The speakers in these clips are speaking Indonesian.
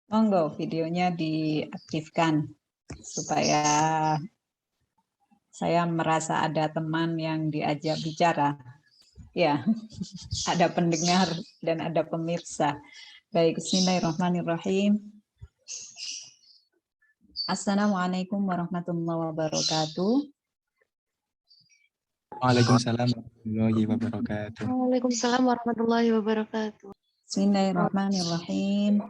Monggo videonya diaktifkan supaya saya merasa ada teman yang diajak bicara. Ya, ada pendengar dan ada pemirsa. Baik, bismillahirrahmanirrahim. Assalamualaikum warahmatullahi wabarakatuh. Waalaikumsalam warahmatullahi wabarakatuh. Waalaikumsalam warahmatullahi wabarakatuh. Bismillahirrahmanirrahim.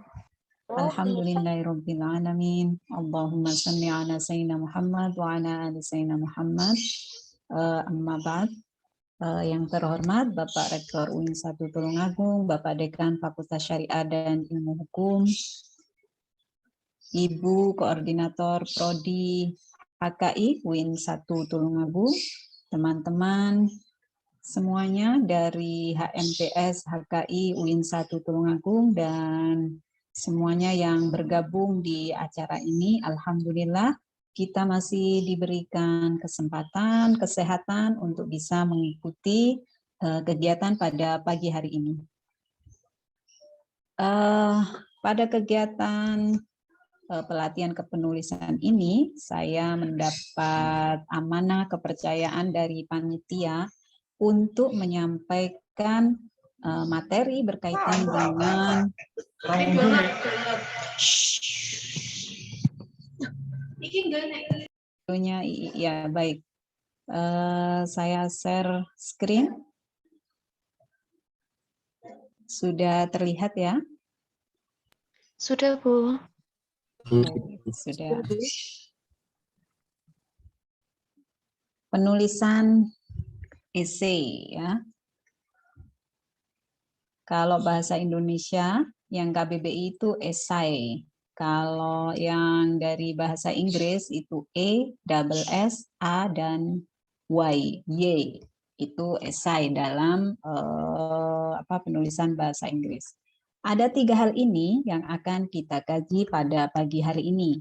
Alhamdulillahirabbil alamin. Allahumma shalli ala sayyidina Muhammad wa ala ali sayyidina Muhammad. Amma ba'd. Yang terhormat Bapak Rektor UIN 1 Tulungagung, Bapak Dekan Fakultas Syariah dan Ilmu Hukum, Ibu Koordinator Prodi HKI UIN 1 Tulungagung, teman-teman semuanya dari HMTS HKI UIN 1 Tulungagung, dan semuanya yang bergabung di acara ini. Alhamdulillah kita masih diberikan kesempatan, kesehatan untuk bisa mengikuti kegiatan pada pagi hari ini. Pada kegiatan pelatihan kepenulisan ini, saya mendapat amanah kepercayaan dari panitia untuk menyampaikan materi berkaitan dengan ya baik. Saya share screen. Sudah terlihat ya? Sudah, Bu. Sudah. Penulisan esai ya. Kalau bahasa Indonesia yang KBBI itu esai. Kalau yang dari bahasa Inggris itu S, A, dan Y itu esai dalam penulisan bahasa Inggris. Ada 3 hal ini yang akan kita kaji pada pagi hari ini.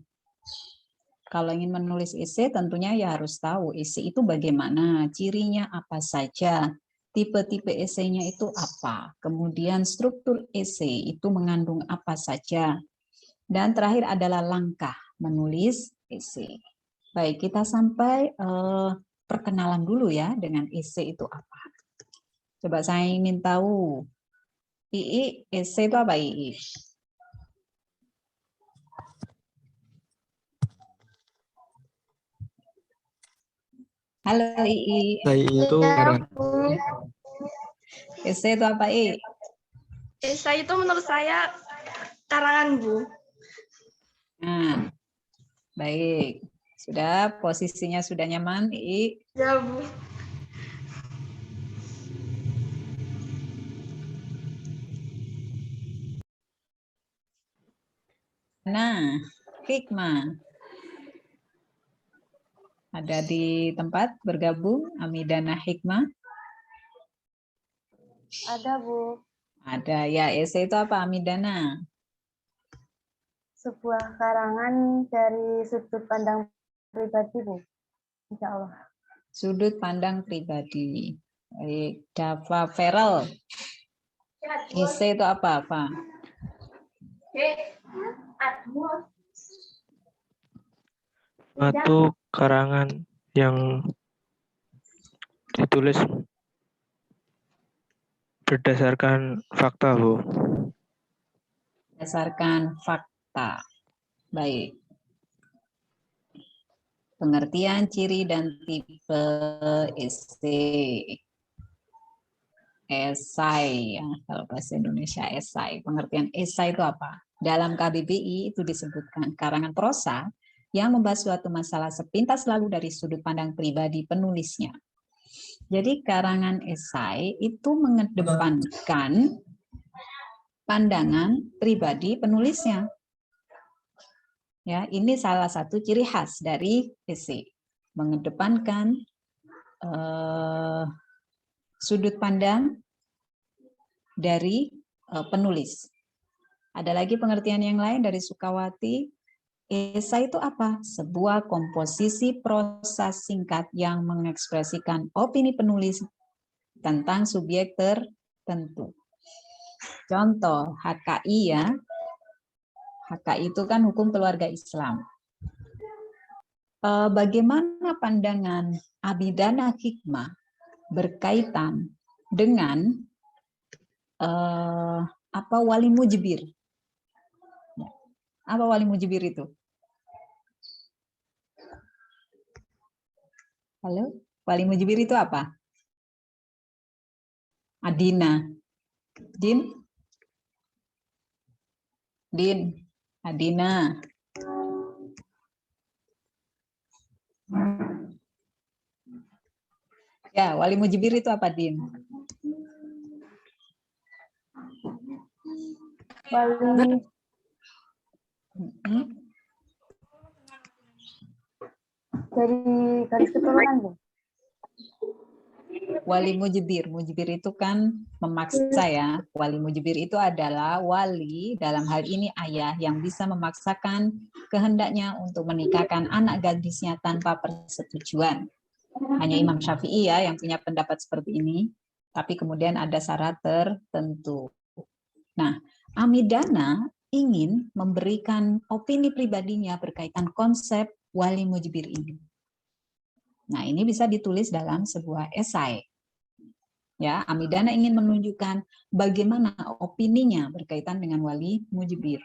Kalau ingin menulis esai tentunya ya harus tahu esai itu bagaimana, cirinya apa saja, tipe-tipe esainya itu apa, kemudian struktur esai itu mengandung apa saja, dan terakhir adalah langkah menulis esai. Baik, kita sampai perkenalan dulu ya dengan esai itu apa. Coba saya ingin tahu, esai itu apa, Ii? Halo, Ii. Esai itu Esai itu apa, Ii? Esai itu menurut saya karangan, Bu. Nah, baik. Sudah, posisinya sudah nyaman, Ii? Ya, Bu. Nah, hikmah. Ada di tempat bergabung, Amidana Hikmah? Ada, Bu. Ada, ya. Esai itu apa, Amidana? Sebuah karangan dari sudut pandang pribadi, Bu. Insya Allah. Sudut pandang pribadi. Baik, Dava Feral. Esai itu apa? Suatu karangan yang ditulis berdasarkan fakta, Bu. Berdasarkan fakta. Baik. Pengertian, ciri, dan tipe esai. Esai, ya. Kalau bahasa Indonesia esai. Pengertian esai itu apa? Dalam KBBI itu disebutkan karangan prosa yang membahas suatu masalah sepintas lalu dari sudut pandang pribadi penulisnya. Jadi karangan esai itu mengedepankan pandangan pribadi penulisnya. Ya, ini salah satu ciri khas dari esai, mengedepankan sudut pandang dari penulis. Ada lagi pengertian yang lain dari Sukawati. Esai itu apa? Sebuah komposisi prosa singkat yang mengekspresikan opini penulis tentang subjek tertentu. Contoh HKI ya. HK itu kan hukum keluarga Islam. Bagaimana pandangan Abidana Hikmah berkaitan dengan apa wali mujbir? Apa wali mujbir itu? Halo, wali mujbir itu apa? Adina, Din, Adina. Ya, wali mujbir itu apa, Din? Wali dari garis keturunan, Bu. Wali mujbir itu kan memaksa ya. Wali mujbir itu adalah wali, dalam hal ini ayah, yang bisa memaksakan kehendaknya untuk menikahkan anak gadisnya tanpa persetujuan. Hanya Imam Syafi'i ya yang punya pendapat seperti ini, tapi kemudian ada syarat tertentu. Nah, Amidana ingin memberikan opini pribadinya berkaitan konsep wali mujbir ini. Nah, ini bisa ditulis dalam sebuah esai. Ya, Amidana ingin menunjukkan bagaimana opininya berkaitan dengan wali mujbir.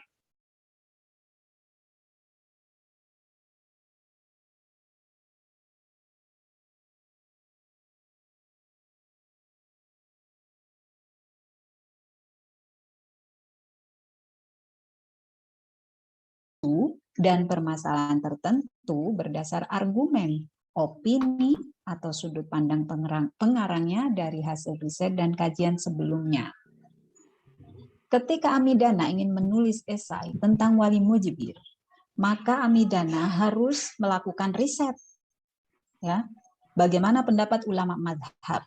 Dan permasalahan tertentu berdasar argumen, opini, atau sudut pandang pengarangnya dari hasil riset dan kajian sebelumnya. Ketika Amidana ingin menulis esai tentang wali mujbir, maka Amidana harus melakukan riset. Ya, bagaimana pendapat ulama madhab.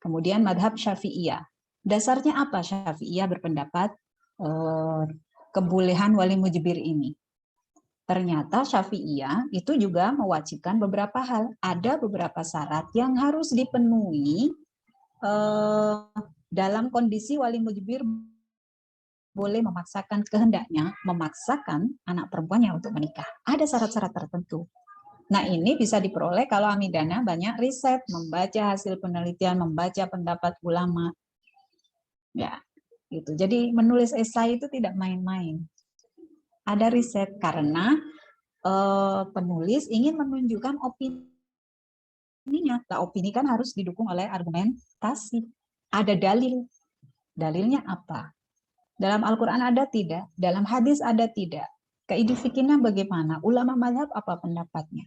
Kemudian madhab Syafi'iyah. Dasarnya apa Syafi'iyah berpendapat kebolehan wali mujbir ini? Ternyata Syafi'iyah itu juga mewajibkan beberapa hal. Ada beberapa syarat yang harus dipenuhi dalam kondisi wali mujbir boleh memaksakan kehendaknya, memaksakan anak perempuannya untuk menikah. Ada syarat-syarat tertentu. Nah, ini bisa diperoleh kalau Amidana banyak riset, membaca hasil penelitian, membaca pendapat ulama. Ya, gitu. Jadi menulis esai itu tidak main-main. Ada riset karena penulis ingin menunjukkan opininya. Nah, opini kan harus didukung oleh argumentasi. Ada dalil. Dalilnya apa? Dalam Al-Quran ada tidak? Dalam hadis ada tidak? Kaidah fikihnya bagaimana? Ulama mazhab apa pendapatnya?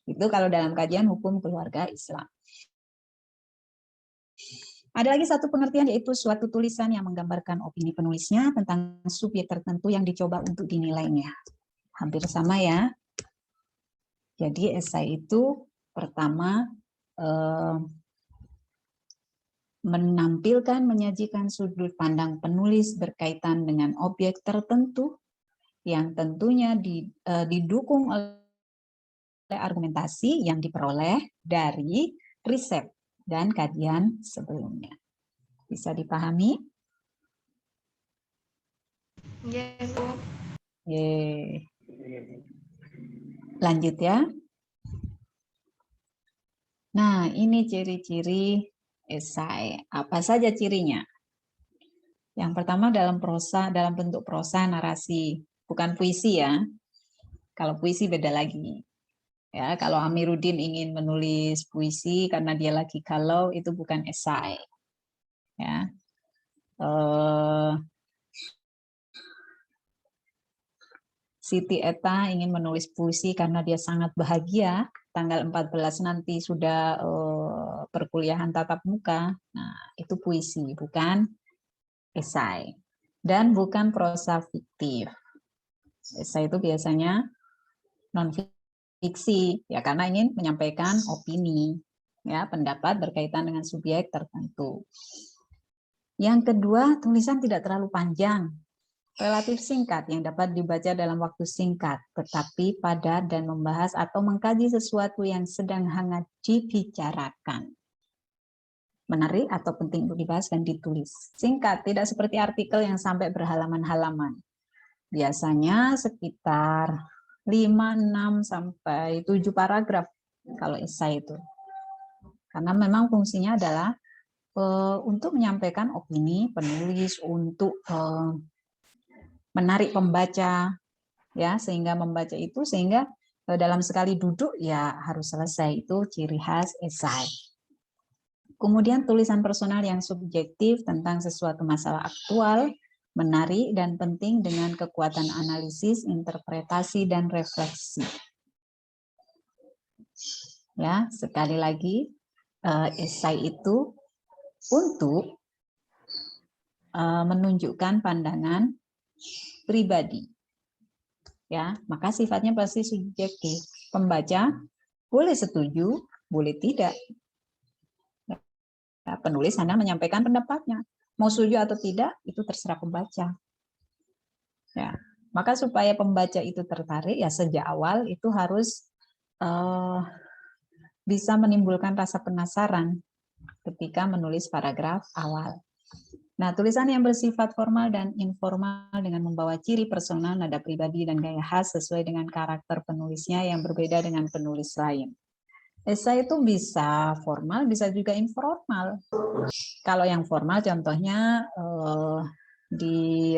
Itu kalau dalam kajian hukum keluarga Islam. Ada lagi satu pengertian, yaitu suatu tulisan yang menggambarkan opini penulisnya tentang subjek tertentu yang dicoba untuk dinilainya. Hampir sama ya. Jadi esai itu pertama menampilkan, menyajikan sudut pandang penulis berkaitan dengan objek tertentu yang tentunya didukung oleh argumentasi yang diperoleh dari riset dan kajian sebelumnya. Bisa dipahami? Ya, Bu. Lanjut ya. Nah, ini ciri-ciri esai. Apa saja cirinya? Yang pertama dalam bentuk prosa narasi, bukan puisi ya. Kalau puisi beda lagi. Ya, kalau Amiruddin ingin menulis puisi karena dia lagi galau, itu bukan esai. Ya. Siti Eta ingin menulis puisi karena dia sangat bahagia, tanggal 14 nanti sudah perkuliahan tatap muka. Nah, itu puisi, bukan esai. Dan bukan prosa fiktif. Esai itu biasanya non-fiksi, ya karena ingin menyampaikan opini, ya pendapat berkaitan dengan subjek tertentu. Yang kedua, tulisan tidak terlalu panjang, relatif singkat yang dapat dibaca dalam waktu singkat, tetapi padat dan membahas atau mengkaji sesuatu yang sedang hangat dibicarakan. Menarik atau penting untuk dibahas dan ditulis. Singkat, tidak seperti artikel yang sampai berhalaman-halaman. biasanya sekitar 5, 6, sampai 7 paragraf kalau esai itu. Karena memang fungsinya adalah untuk menyampaikan opini penulis, untuk menarik pembaca, ya, sehingga membaca itu, sehingga dalam sekali duduk ya harus selesai. Itu ciri khas esai. Kemudian tulisan personal yang subjektif tentang sesuatu masalah aktual, menarik dan penting dengan kekuatan analisis, interpretasi, dan refleksi. Ya, sekali lagi, esai itu untuk menunjukkan pandangan pribadi. Ya, maka sifatnya pasti subjektif. Pembaca boleh setuju, boleh tidak. Ya, penulis hanya menyampaikan pendapatnya. Mau setuju atau tidak, itu terserah pembaca. Ya, maka supaya pembaca itu tertarik, ya sejak awal itu harus bisa menimbulkan rasa penasaran ketika menulis paragraf awal. Nah, tulisan yang bersifat formal dan informal dengan membawa ciri personal, nada pribadi, dan gaya khas sesuai dengan karakter penulisnya yang berbeda dengan penulis lain. Esai itu bisa formal, bisa juga informal. Kalau yang formal contohnya di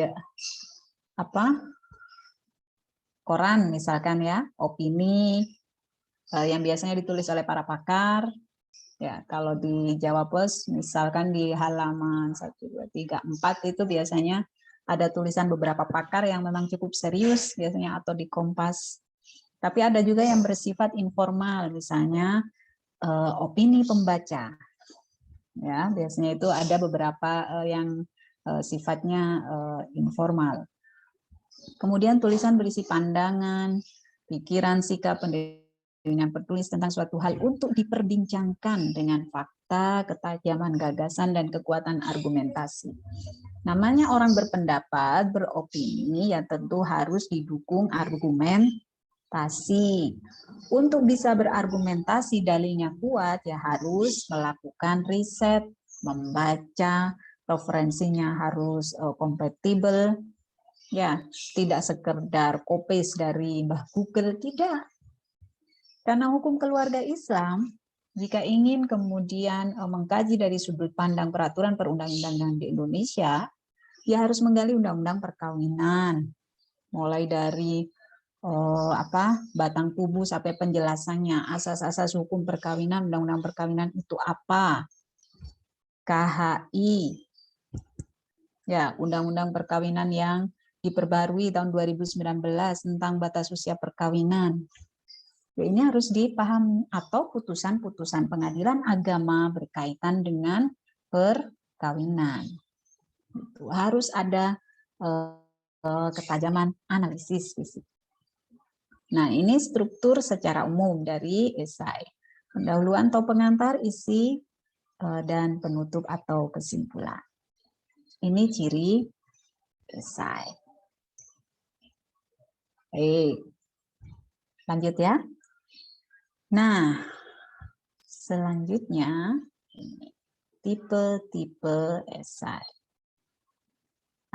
koran misalkan ya, opini yang biasanya ditulis oleh para pakar. Ya, kalau di Jawa Pos misalkan di halaman 1, 2, 3, 4 itu biasanya ada tulisan beberapa pakar yang memang cukup serius biasanya, atau di Kompas. Tapi ada juga yang bersifat informal, misalnya opini pembaca. Ya, biasanya itu ada beberapa yang sifatnya informal. Kemudian tulisan berisi pandangan, pikiran, sikap, dengan penulis tentang suatu hal untuk diperbincangkan dengan fakta, ketajaman gagasan, dan kekuatan argumentasi. Namanya orang berpendapat, beropini, ya tentu harus didukung argumentasi. Untuk bisa berargumentasi, dalilnya kuat, ya harus melakukan riset, membaca, referensinya harus kompatibel, ya tidak sekedar copy-paste dari Mbah Google, tidak. Karena hukum keluarga Islam, jika ingin kemudian mengkaji dari sudut pandang peraturan perundang-undangan di Indonesia, ya harus menggali undang-undang perkawinan, mulai dari batang tubuh sampai penjelasannya, asas-asas hukum perkawinan, undang-undang perkawinan itu apa, KHI, ya undang-undang perkawinan yang diperbarui tahun 2019 tentang batas usia perkawinan. Ya, ini harus dipahami, atau putusan-putusan pengadilan agama berkaitan dengan perkawinan. Itu harus ada ketajaman analisis fisik. Nah, ini struktur secara umum dari esai. Pendahuluan atau pengantar, isi, dan penutup atau kesimpulan. Ini ciri esai. Baik, lanjut ya. Nah, selanjutnya tipe-tipe esai.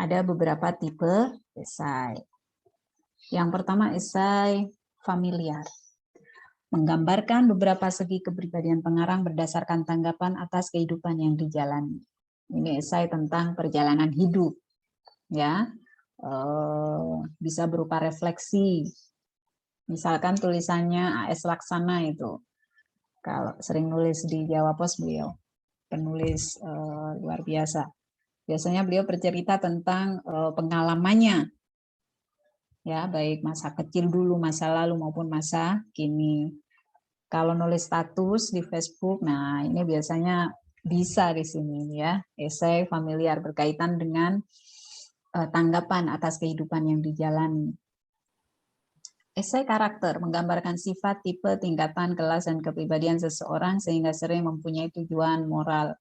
Ada beberapa tipe esai. Yang pertama, esai familiar. Menggambarkan beberapa segi kepribadian pengarang berdasarkan tanggapan atas kehidupan yang dijalani. Ini esai tentang perjalanan hidup, ya, bisa berupa refleksi. Misalkan tulisannya A.S. Laksana itu, kalau sering nulis di Jawa Pos, beliau penulis luar biasa. Biasanya beliau bercerita tentang pengalamannya, ya, baik masa kecil dulu, masa lalu maupun masa kini. Kalau nulis status di Facebook, nah ini biasanya bisa di sini ya, esai familiar berkaitan dengan tanggapan atas kehidupan yang dijalani. Esai karakter menggambarkan sifat, tipe, tingkatan, kelas, dan kepribadian seseorang sehingga sering mempunyai tujuan moral.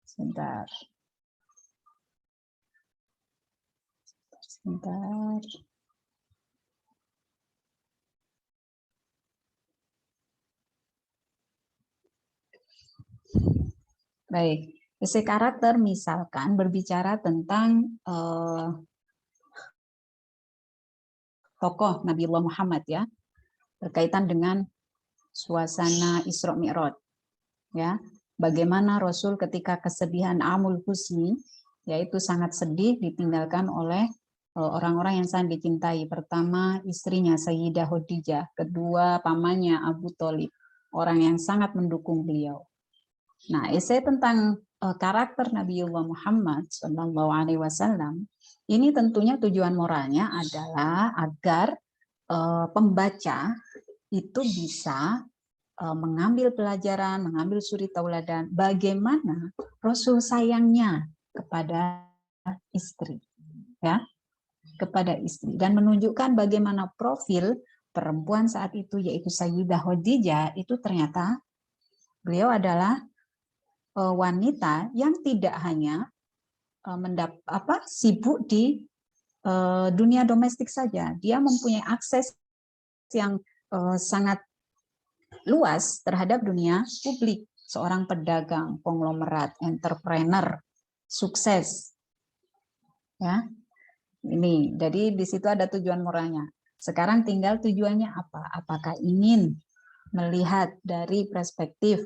Sebentar. Baik, Esai karakter misalkan berbicara tentang tokoh Nabiullah Muhammad ya, berkaitan dengan suasana Isra Mi'raj ya. Bagaimana Rasul ketika kesedihan Amul Husni, yaitu sangat sedih ditinggalkan oleh orang-orang yang sangat dicintai. Pertama istrinya Sayyidah Khadijah, kedua pamannya Abu Thalib, orang yang sangat mendukung beliau. Nah, esai tentang karakter Nabiullah Muhammad SAW ini tentunya tujuan moralnya adalah agar pembaca itu bisa mengambil pelajaran, mengambil suri tauladan bagaimana Rasul sayangnya kepada istri, ya, kepada istri, dan menunjukkan bagaimana profil perempuan saat itu, yaitu Sayyidah Khadijah, itu ternyata beliau adalah wanita yang tidak hanya sibuk di dunia domestik saja, dia mempunyai akses yang sangat luas terhadap dunia publik, seorang pedagang, konglomerat, entrepreneur, sukses. Ya. Ini, jadi di situ ada tujuan moralnya. Sekarang tinggal tujuannya apa? Apakah ingin melihat dari perspektif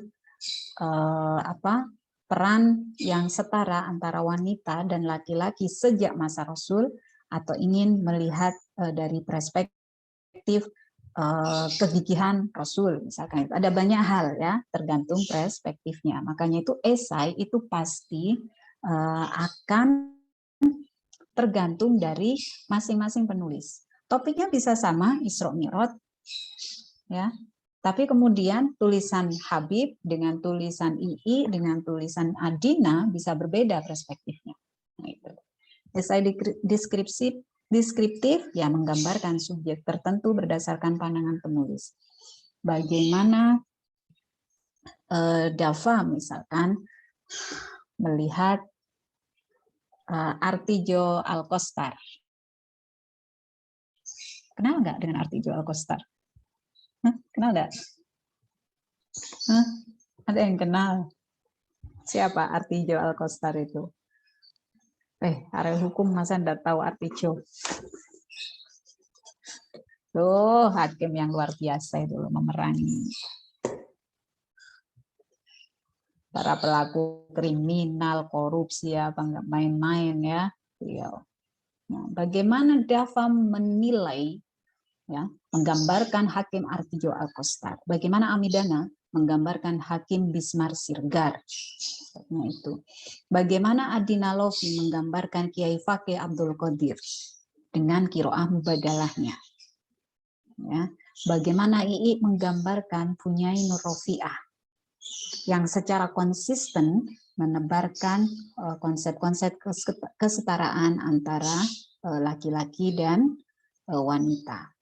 peran yang setara antara wanita dan laki-laki sejak masa Rasul, atau ingin melihat dari perspektif kegigihan Rasul, misalkan. Ada banyak hal ya, tergantung perspektifnya. Makanya itu esai itu pasti akan tergantung dari masing-masing penulis. Topiknya bisa sama, Isra Mi'raj, ya. Tapi kemudian tulisan Habib dengan tulisan II dengan tulisan Adina bisa berbeda perspektifnya. Esai deskriptif ya, menggambarkan subjek tertentu berdasarkan pandangan penulis. Bagaimana Dafa misalkan melihat Artijo Alkostar. Kenal nggak dengan Artijo Alkostar? Kenal nggak? Ada yang kenal? Siapa Artijo Alkostar itu? Area hukum masa nggak tahu Artijo? Tuh, hakim yang luar biasa itu memerangi para pelaku kriminal, korupsi, apa nggak main-main ya. Nah, bagaimana Dafa menilai, ya, menggambarkan Hakim Artijo Alkostar? Bagaimana Amidana menggambarkan Hakim Bismar Sirgar? Nah, itu. Bagaimana Adina Lofi menggambarkan Kiai Fakih Abdul Qadir dengan kiroah mubadalahnya? Ya. Bagaimana II menggambarkan Punyai Nur Rofiah yang secara konsisten menebarkan konsep-konsep kesetaraan antara laki-laki dan wanita.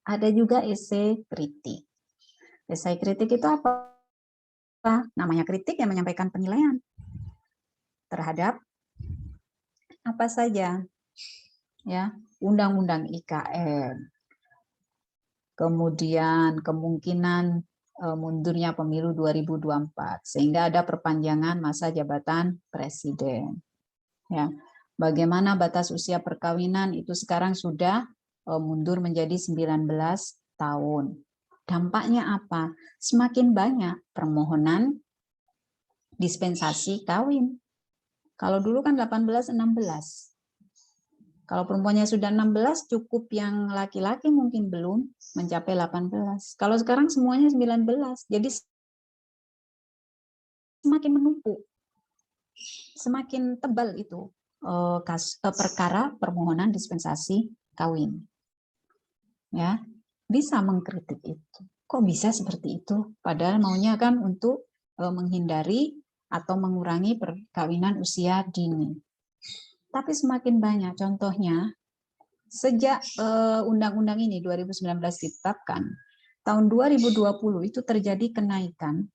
Ada juga esai kritik. Esai kritik itu apa? Namanya kritik yang menyampaikan penilaian terhadap apa saja, ya, undang-undang IKN, kemudian kemungkinan mundurnya pemilu 2024 sehingga ada perpanjangan masa jabatan presiden. Ya, bagaimana batas usia perkawinan itu sekarang sudah mundur menjadi 19 tahun. Dampaknya apa? Semakin banyak permohonan dispensasi kawin. Kalau dulu kan 18-16. Kalau perempuannya sudah 16, cukup yang laki-laki mungkin belum mencapai 18. Kalau sekarang semuanya 19. Jadi semakin menumpuk. Semakin tebal itu perkara permohonan dispensasi kawin. Ya, bisa mengkritik itu. Kok bisa seperti itu? Padahal maunya kan untuk menghindari atau mengurangi perkawinan usia dini. Tapi semakin banyak, contohnya sejak undang-undang ini 2019 ditetapkan, tahun 2020 itu terjadi kenaikan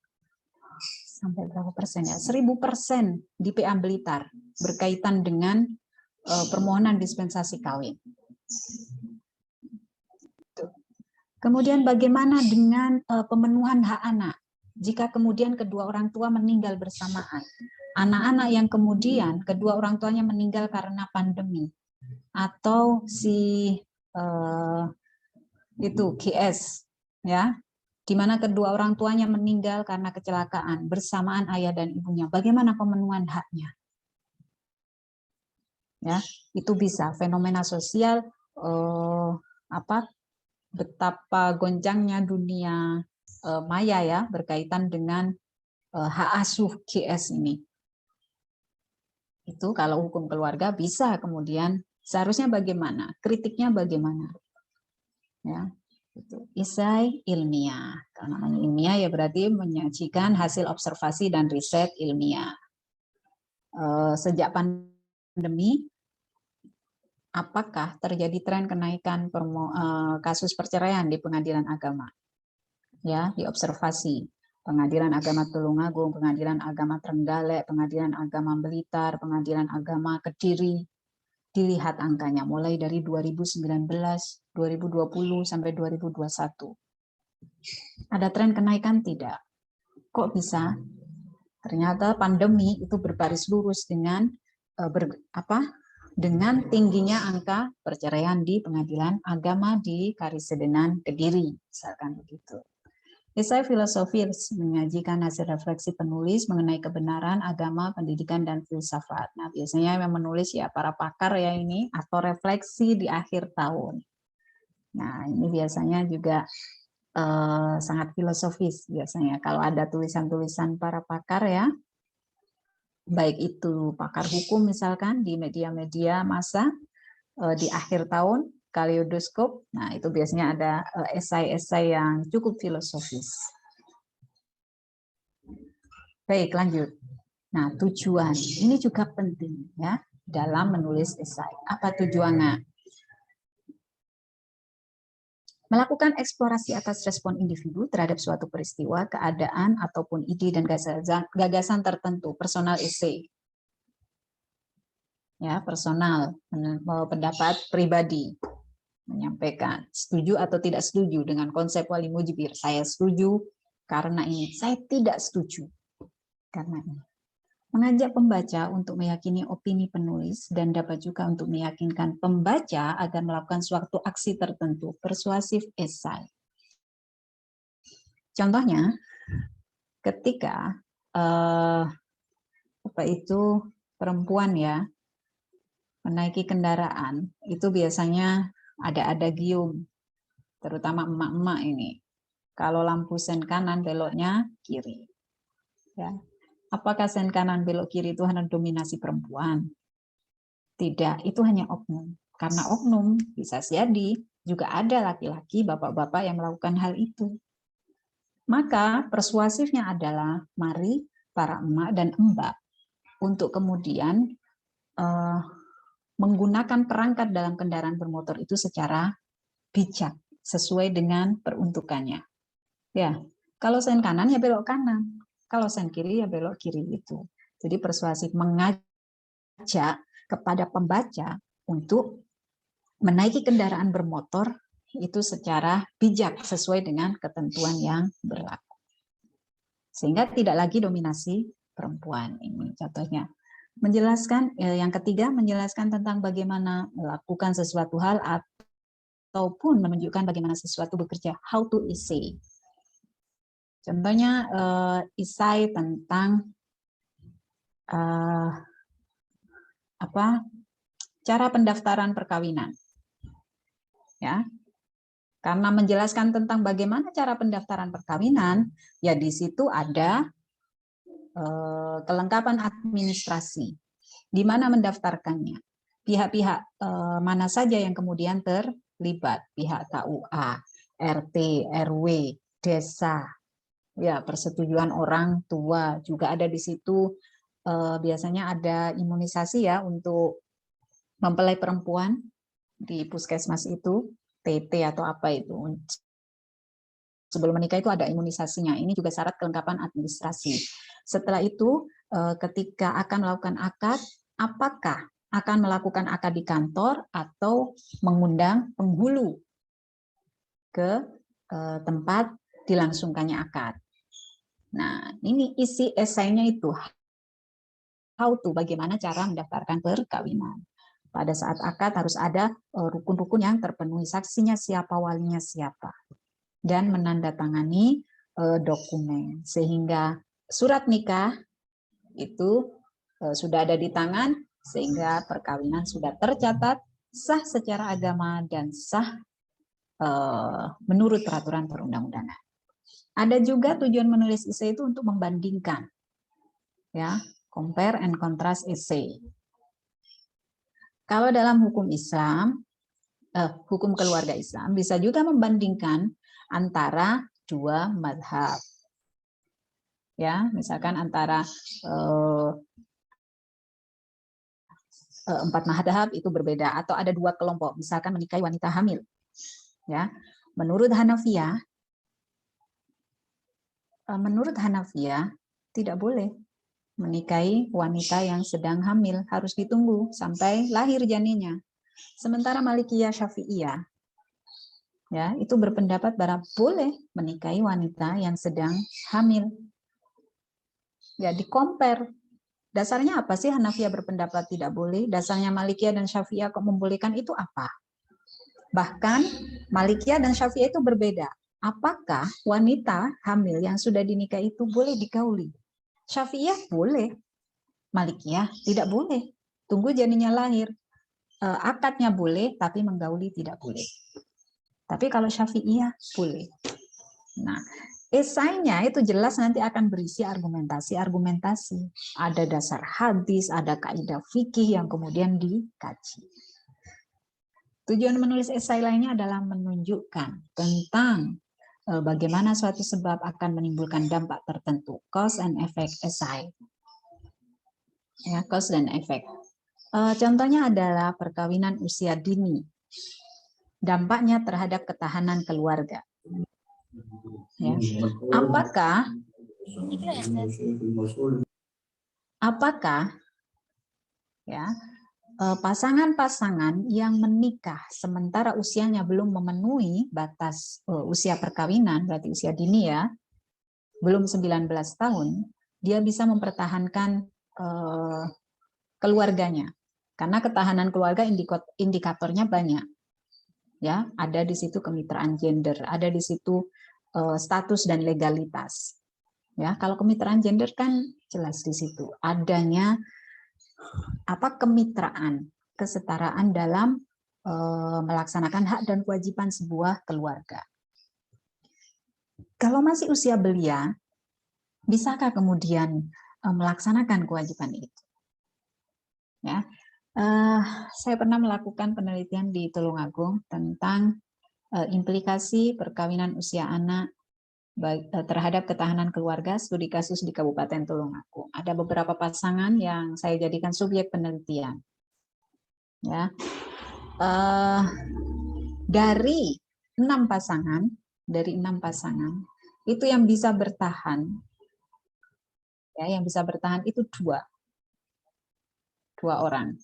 sampai berapa persen ya? 1000% di PA Blitar berkaitan dengan permohonan dispensasi kawin. Kemudian bagaimana dengan pemenuhan hak anak? jika kemudian kedua orang tua meninggal bersamaan. Anak-anak yang kemudian kedua orang tuanya meninggal karena pandemi, atau si itu GS, ya, di mana kedua orang tuanya meninggal karena kecelakaan bersamaan ayah dan ibunya. Bagaimana pemenuhan haknya? Ya, itu bisa fenomena sosial betapa goncangnya dunia maya ya berkaitan dengan hak asuh GS ini. Itu kalau hukum keluarga bisa kemudian seharusnya bagaimana? Kritiknya bagaimana? Ya, itu isai ilmiah. Kalau namanya ilmiah ya berarti menyajikan hasil observasi dan riset ilmiah. Sejak pandemi, apakah terjadi tren kenaikan kasus perceraian di pengadilan agama? Ya, diobservasi. Pengadilan Agama Tulungagung, Pengadilan Agama Trenggalek, Pengadilan Agama Blitar, Pengadilan Agama Kediri. Dilihat angkanya mulai dari 2019, 2020 sampai 2021. Ada tren kenaikan tidak? Kok bisa? Ternyata pandemi itu berbaris lurus dengan dengan tingginya angka perceraian di pengadilan agama di Karisedenan Kediri, misalkan begitu. Esai filosofis menyajikan hasil refleksi penulis mengenai kebenaran agama, pendidikan, dan filsafat. Nah, biasanya yang menulis ya para pakar ya ini, atau refleksi di akhir tahun. Nah, ini biasanya juga sangat filosofis biasanya. Kalau ada tulisan-tulisan para pakar ya, baik itu pakar hukum misalkan di media-media massa di akhir tahun, kaleidoskop. Nah, itu biasanya ada esai-esai yang cukup filosofis. Baik, lanjut. Nah, tujuan ini juga penting ya dalam menulis esai. Apa tujuannya? Melakukan eksplorasi atas respon individu terhadap suatu peristiwa, keadaan, ataupun ide dan gagasan tertentu, personal essay. Ya, personal, pendapat pribadi. Menyampaikan setuju atau tidak setuju dengan konsep wali mujibir. Saya setuju karena ini, saya tidak setuju karena ini. Mengajak pembaca untuk meyakini opini penulis dan dapat juga untuk meyakinkan pembaca agar melakukan suatu aksi tertentu, persuasif esai. Contohnya, ketika perempuan ya menaiki kendaraan, itu biasanya ada adagium, terutama emak-emak ini. Kalau lampu sen kanan, beloknya kiri. Ya. Apakah sen kanan, belok kiri itu hanya dominasi perempuan? Tidak, itu hanya oknum. Karena oknum bisa jadi juga ada laki-laki, bapak-bapak yang melakukan hal itu. Maka persuasifnya adalah mari para emak dan mbak untuk kemudian menggunakan perangkat dalam kendaraan bermotor itu secara bijak, sesuai dengan peruntukannya. Ya, kalau sen kanan ya belok kanan, kalau sen kiri ya belok kiri itu. Jadi persuasif mengajak kepada pembaca untuk menaiki kendaraan bermotor itu secara bijak sesuai dengan ketentuan yang berlaku. Sehingga tidak lagi dominasi perempuan. Ini contohnya. Menjelaskan yang ketiga, menjelaskan tentang bagaimana melakukan sesuatu hal ataupun menunjukkan bagaimana sesuatu bekerja, how to essay. Contohnya essay tentang cara pendaftaran perkawinan. Ya. Karena menjelaskan tentang bagaimana cara pendaftaran perkawinan, ya di situ ada kelengkapan administrasi, di mana mendaftarkannya, pihak-pihak mana saja yang kemudian terlibat, pihak KUA, RT, RW, desa, ya persetujuan orang tua juga ada di situ. Biasanya ada imunisasi ya untuk mempelai perempuan di puskesmas itu, TT atau apa itu. Sebelum menikah itu ada imunisasinya. Ini juga syarat kelengkapan administrasi. Setelah itu, ketika akan melakukan akad, apakah akan melakukan akad di kantor atau mengundang penghulu ke tempat dilangsungkannya akad. Nah, ini isi esainya itu how to, bagaimana cara mendaftarkan perkawinan. Pada saat akad harus ada rukun-rukun yang terpenuhi, saksinya siapa, walinya siapa, dan menandatangani dokumen, sehingga surat nikah itu sudah ada di tangan, sehingga perkawinan sudah tercatat, sah secara agama, dan sah menurut peraturan perundang-undangan. Ada juga tujuan menulis esai itu untuk membandingkan, ya, compare and contrast essay. Kalau dalam hukum Islam, hukum keluarga Islam bisa juga membandingkan antara dua madhab. Ya, misalkan antara 4 madhab itu berbeda, atau ada 2 kelompok, misalkan menikahi wanita hamil. Ya, menurut Hanafiyah tidak boleh menikahi wanita yang sedang hamil, harus ditunggu sampai lahir janinnya. Sementara Malikiyah, Syafi'iyah, ya, itu berpendapat bahwa boleh menikahi wanita yang sedang hamil. Ya, di-compare. Dasarnya apa sih Hanafiyah berpendapat tidak boleh? Dasarnya Malikiyah dan Syafi'iyah kok membolehkan, itu apa? Bahkan Malikiyah dan Syafi'iyah itu berbeda. Apakah wanita hamil yang sudah dinikah itu boleh digauli? Syafi'iyah boleh, Malikiyah tidak boleh. Tunggu janinnya lahir. Akadnya boleh, tapi menggauli tidak boleh. Tapi kalau Syafi'iyah boleh. Nah, esainya itu jelas nanti akan berisi argumentasi-argumentasi. Ada dasar hadis, ada kaidah fikih yang kemudian dikaji. Tujuan menulis esai lainnya adalah menunjukkan tentang bagaimana suatu sebab akan menimbulkan dampak tertentu, cause and effect esai. Ya, cause dan effect. Contohnya adalah perkawinan usia dini. Dampaknya terhadap ketahanan keluarga. Ya. Apakah ya, pasangan-pasangan yang menikah sementara usianya belum memenuhi batas usia perkawinan, berarti usia dini ya, belum 19 tahun, dia bisa mempertahankan keluarganya. Karena ketahanan keluarga indikatornya banyak. Ya, ada di situ kemitraan gender, ada di situ status dan legalitas. Ya, kalau kemitraan gender kan jelas di situ adanya kemitraan, kesetaraan dalam melaksanakan hak dan kewajiban sebuah keluarga. Kalau masih usia belia, bisakah kemudian melaksanakan kewajiban itu? Ya, saya pernah melakukan penelitian di Tulungagung tentang implikasi perkawinan usia anak terhadap ketahanan keluarga, studi kasus di Kabupaten Tulungagung. Ada beberapa pasangan yang saya jadikan subjek penelitian. Ya, dari 6 pasangan, itu yang bisa bertahan, ya, yang bisa bertahan itu dua orang.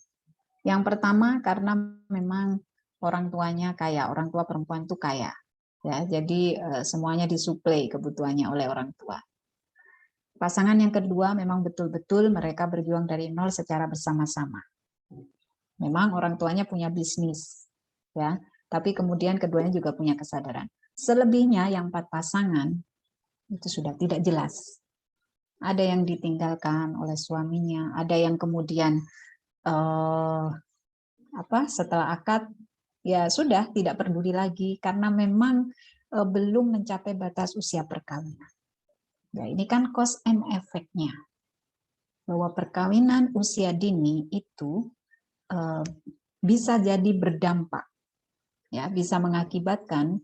Yang pertama karena memang orang tuanya kaya, orang tua perempuan itu kaya. Ya, jadi semuanya disuplai kebutuhannya oleh orang tua. Pasangan yang kedua memang betul-betul mereka berjuang dari nol secara bersama-sama. Memang orang tuanya punya bisnis, ya, tapi kemudian keduanya juga punya kesadaran. Selebihnya yang 4 pasangan itu sudah tidak jelas. Ada yang ditinggalkan oleh suaminya, ada yang kemudian setelah akad ya sudah tidak peduli lagi karena memang belum mencapai batas usia perkawinan. Ya, ini kan cause and effect-nya. Bahwa perkawinan usia dini itu bisa jadi berdampak, ya, bisa mengakibatkan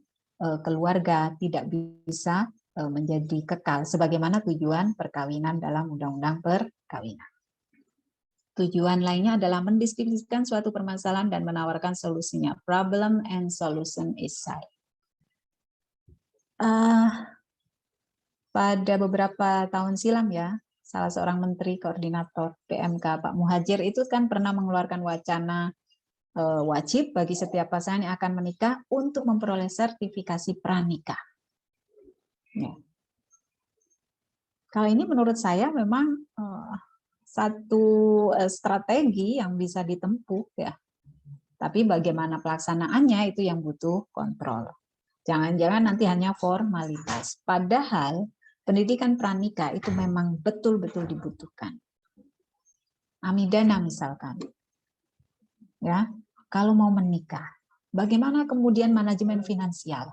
keluarga tidak bisa menjadi kekal sebagaimana tujuan perkawinan dalam Undang-Undang Perkawinan. Tujuan lainnya adalah mendiskusikan suatu permasalahan dan menawarkan solusinya. Problem and solution essay. Pada beberapa tahun silam ya, salah seorang menteri koordinator PMK Pak Muhajir itu kan pernah mengeluarkan wacana wajib bagi setiap pasangan yang akan menikah untuk memperoleh sertifikasi pranikah. Ya. Kalau ini menurut saya memang satu strategi yang bisa ditempuh ya. Tapi bagaimana pelaksanaannya itu yang butuh kontrol. Jangan-jangan nanti hanya formalitas. Padahal pendidikan pranikah itu memang betul-betul dibutuhkan. Amidana misalkan. Ya, kalau mau menikah, bagaimana kemudian manajemen finansial?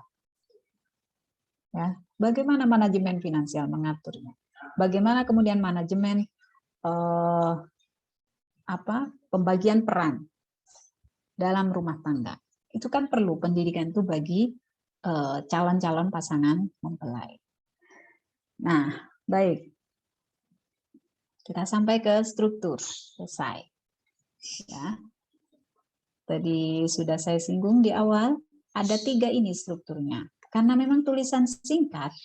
Ya, bagaimana manajemen finansial mengaturnya? Bagaimana kemudian manajemen pembagian peran dalam rumah tangga? Itu kan perlu pendidikan itu bagi calon-calon pasangan mempelai. Nah, baik. Kita sampai ke struktur, selesai. Ya. Tadi sudah saya singgung di awal, ada 3 ini strukturnya. Karena memang tulisan singkat,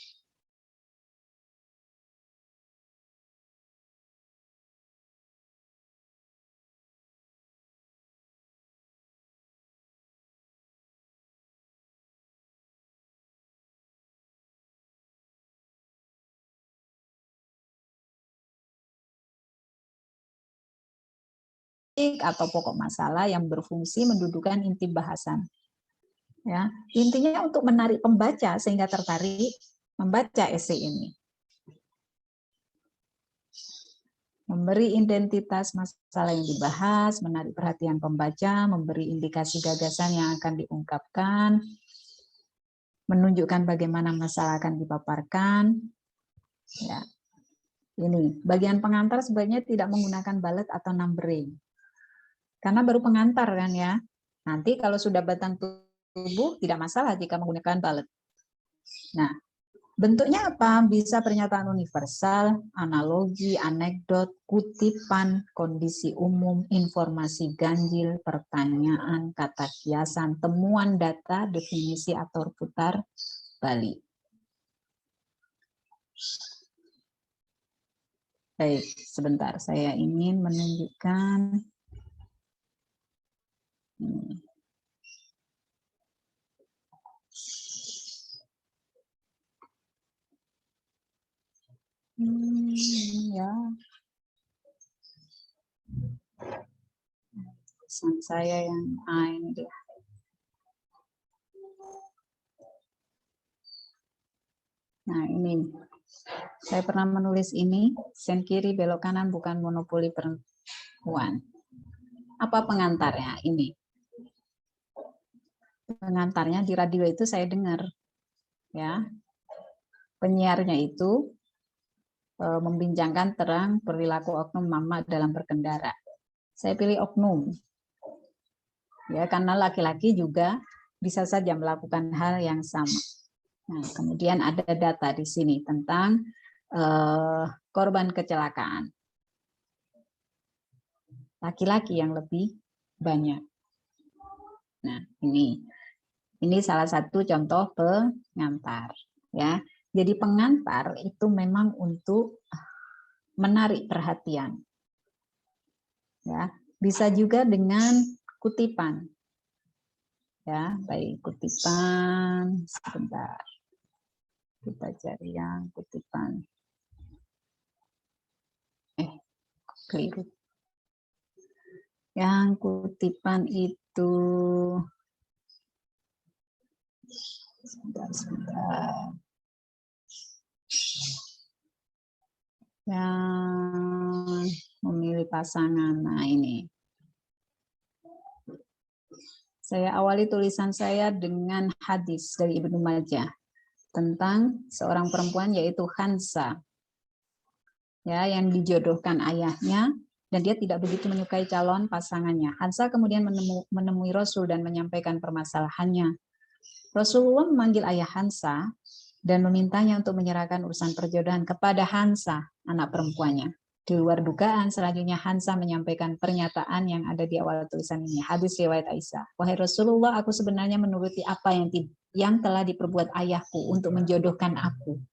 atau pokok masalah yang berfungsi mendudukan inti bahasan. Ya, intinya untuk menarik pembaca sehingga tertarik membaca esai ini. Memberi identitas masalah yang dibahas, menarik perhatian pembaca, memberi indikasi gagasan yang akan diungkapkan, menunjukkan bagaimana masalah akan dipaparkan. Ya. Ini, bagian pengantar sebaiknya tidak menggunakan bullet atau numbering. Karena baru pengantar kan ya. Nanti kalau sudah batang tubuh tidak masalah jika menggunakan bullet. Nah, bentuknya apa? Bisa pernyataan universal, analogi, anekdot, kutipan, kondisi umum, informasi ganjil, pertanyaan, kata kiasan, temuan data, definisi atau putar balik. Baik, sebentar. Saya ingin menunjukkan ya. Pesan saya yang ini dia. Nah, ini. Saya pernah menulis ini, sen kiri belok kanan bukan monopoli perempuan. Apa pengantarnya? Ini. Pengantarnya di radio itu saya dengar. Ya. Penyiarnya itu membincangkan terang perilaku oknum mama dalam berkendara. Saya pilih oknum. Ya, karena laki-laki juga bisa saja melakukan hal yang sama. Nah, kemudian ada data di sini tentang korban kecelakaan. Laki-laki yang lebih banyak. Nah, ini salah satu contoh pengantar, ya. Jadi pengantar itu memang untuk menarik perhatian. Ya, bisa juga dengan kutipan. Ya, baik kutipan sebentar. Kita cari yang kutipan. Keliru. Yang kutipan itu sebentar. Yang memilih pasangan. Nah, ini. Saya awali tulisan saya dengan hadis dari Ibnu Majah tentang seorang perempuan yaitu Hansa. Ya, yang dijodohkan ayahnya dan dia tidak begitu menyukai calon pasangannya. Hansa kemudian menemui Rasul dan menyampaikan permasalahannya. Rasulullah memanggil ayah Hansa dan memintanya untuk menyerahkan urusan perjodohan kepada Hansa, anak perempuannya. Di luar dugaan, selanjutnya Hansa menyampaikan pernyataan yang ada di awal tulisan ini. Hadis riwayat Aisyah. Wahai Rasulullah, aku sebenarnya menuruti apa yang telah diperbuat ayahku untuk menjodohkan aku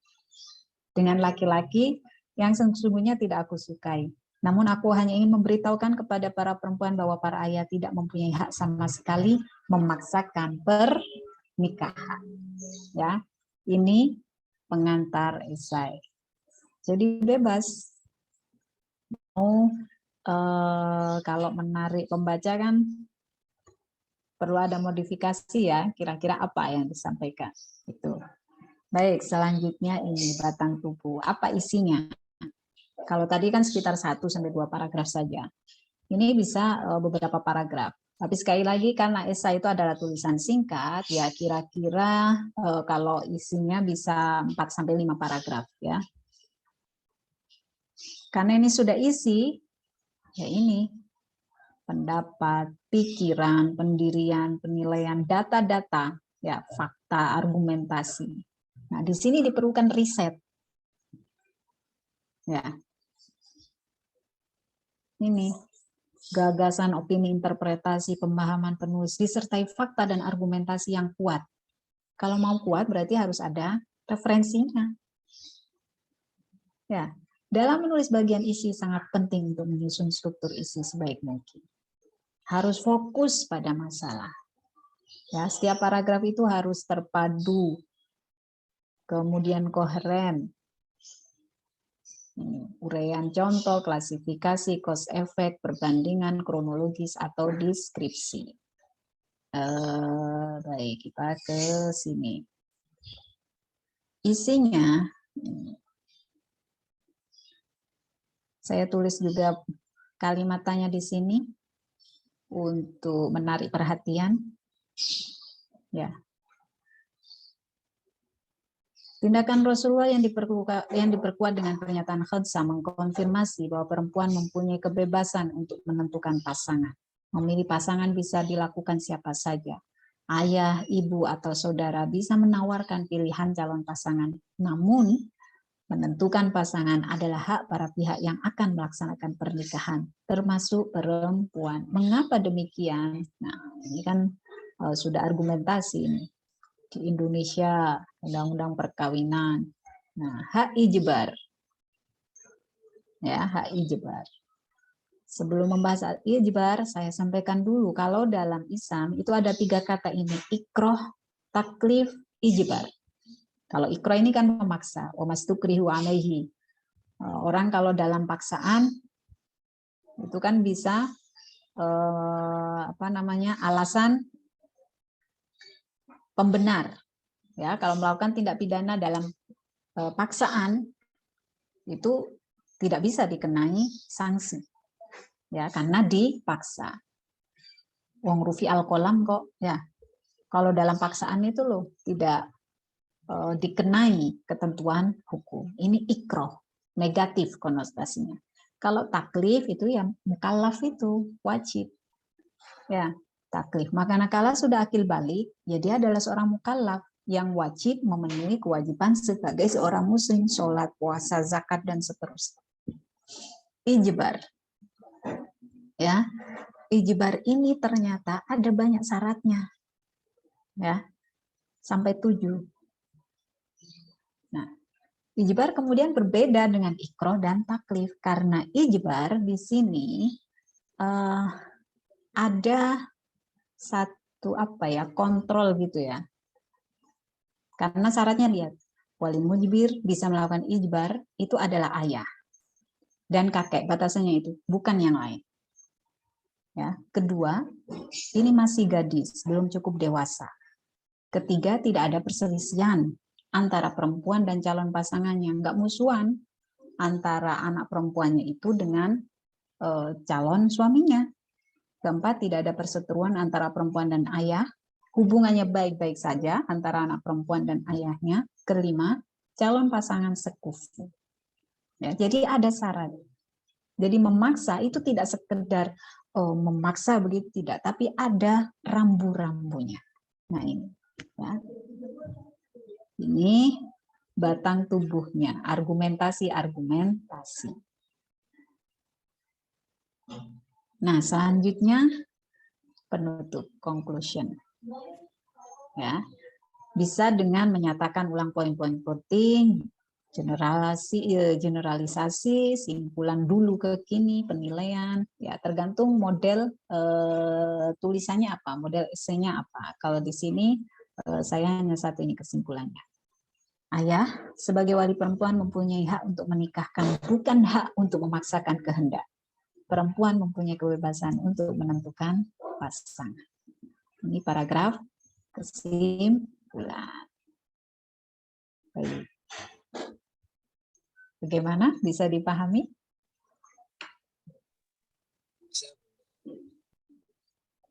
dengan laki-laki yang sesungguhnya tidak aku sukai. Namun aku hanya ingin memberitahukan kepada para perempuan bahwa para ayah tidak mempunyai hak sama sekali memaksakan pernikahan. Ya, ini pengantar esai. Jadi bebas. Mau kalau menarik pembaca kan perlu ada modifikasi ya, kira-kira apa yang disampaikan. Itu. Baik, selanjutnya ini batang tubuh. Apa isinya? Kalau tadi kan sekitar 1 sampai 2 paragraf saja. Ini bisa beberapa paragraf. Tapi sekali lagi karena esai itu adalah tulisan singkat, ya kira-kira kalau isinya bisa 4 sampai 5 paragraf ya. Karena ini sudah isi, ya ini pendapat, pikiran, pendirian, penilaian, data-data, ya fakta, argumentasi. Nah, di sini diperlukan riset. Ya. Ini gagasan, opini, interpretasi, pemahaman penulis disertai fakta dan argumentasi yang kuat. Kalau mau kuat berarti harus ada referensinya. Ya, dalam menulis bagian isi sangat penting untuk menyusun struktur isi sebaik mungkin. Harus fokus pada masalah. Ya, setiap paragraf itu harus terpadu, kemudian koheren. Uraian contoh, klasifikasi, cause effect, perbandingan, kronologis atau deskripsi. Baik, kita ke sini. Isinya, saya tulis juga kalimat tanya di sini untuk menarik perhatian. Ya. Tindakan Rasulullah yang diperkuat dengan pernyataan Khadsa mengkonfirmasi bahwa perempuan mempunyai kebebasan untuk menentukan pasangan. Memilih pasangan bisa dilakukan siapa saja. Ayah, ibu, atau saudara bisa menawarkan pilihan calon pasangan. Namun, menentukan pasangan adalah hak para pihak yang akan melaksanakan pernikahan, termasuk perempuan. Mengapa demikian? Nah, ini kan sudah argumentasi ini. Di Indonesia, undang-undang perkawinan. Nah, hak ijbar. Ya, hak ijbar. Sebelum membahas hak ijbar, saya sampaikan dulu kalau dalam Islam itu ada 3 kata ini, ikroh, taklif, ijbar. Kalau ikroh ini kan memaksa, wamastukrihu alaihi. Orang kalau dalam paksaan itu kan bisa alasan pembenar. Ya, kalau melakukan tindak pidana dalam paksaan itu tidak bisa dikenai sanksi. Ya, karena dipaksa. Wong rufi al-qalam kok, ya. Kalau dalam paksaan itu loh tidak dikenai ketentuan hukum. Ini ikroh, negatif konotasinya. Kalau taklif itu yang mukallaf itu wajib. Ya, taklif. Maka kala sudah akil balik, ya dia adalah seorang mukallaf yang wajib memenuhi kewajiban sebagai seorang muslim, sholat, puasa, zakat, dan seterusnya. Ijbar. Ya, ijbar ini ternyata ada banyak syaratnya. Ya, sampai 7. Nah, ijbar kemudian berbeda dengan ikroh dan taklif karena ijbar di sini ada satu kontrol gitu ya. Karena syaratnya lihat, wali mujbir bisa melakukan ijbar itu adalah ayah dan kakek, batasannya itu bukan yang lain. Ya, kedua, ini masih gadis, belum cukup dewasa. Ketiga, tidak ada perselisihan antara perempuan dan calon pasangannya, nggak musuhan antara anak perempuannya itu dengan calon suaminya. Keempat, tidak ada perseteruan antara perempuan dan ayah, hubungannya baik-baik saja antara anak perempuan dan ayahnya. Kelima, calon pasangan sekufu. Ya, jadi ada syarat. Jadi memaksa itu tidak sekedar memaksa begitu, tidak, tapi ada rambu-rambunya. Nah ini, ya. Ini batang tubuhnya, argumentasi. Nah, selanjutnya penutup, conclusion. Ya. Bisa dengan menyatakan ulang poin-poin penting, generalisasi, simpulan dulu ke kini, penilaian, ya tergantung model tulisannya apa, model esainya apa. Kalau di sini saya hanya satu ini kesimpulannya. Ayah sebagai wali perempuan mempunyai hak untuk menikahkan, bukan hak untuk memaksakan kehendak. Perempuan mempunyai kebebasan untuk menentukan pasangan. Ini paragraf kesimpulan. Baik. Bagaimana? Bisa dipahami?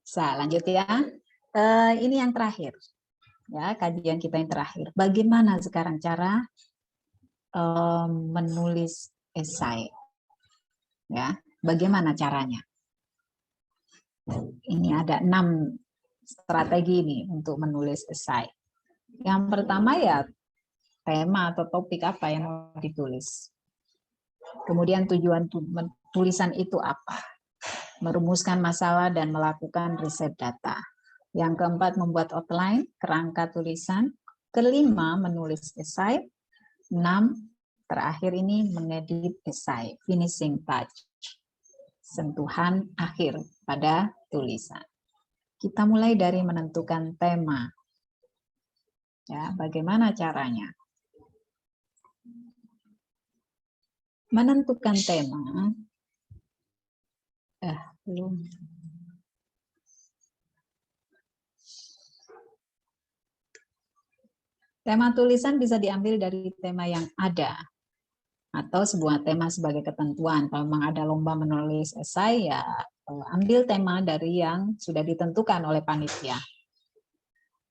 Bisa, lanjut ya. Ini yang terakhir. Ya, kajian kita yang terakhir. Bagaimana sekarang cara menulis esai? Ya, bagaimana caranya? Ini ada 6 strategi ini untuk menulis esai. Yang pertama ya tema atau topik apa yang mau ditulis. Kemudian tujuan tulisan itu apa? Merumuskan masalah dan melakukan riset data. Yang keempat membuat outline, kerangka tulisan. Kelima menulis esai. 6 terakhir ini mengedit esai, finishing touch. Sentuhan akhir pada tulisan. Kita mulai dari menentukan tema. Ya, bagaimana caranya? Menentukan tema. Belum. Tema tulisan bisa diambil dari tema yang ada atau sebuah tema sebagai ketentuan. Kalau memang ada lomba menulis esai, ya ambil tema dari yang sudah ditentukan oleh panitia.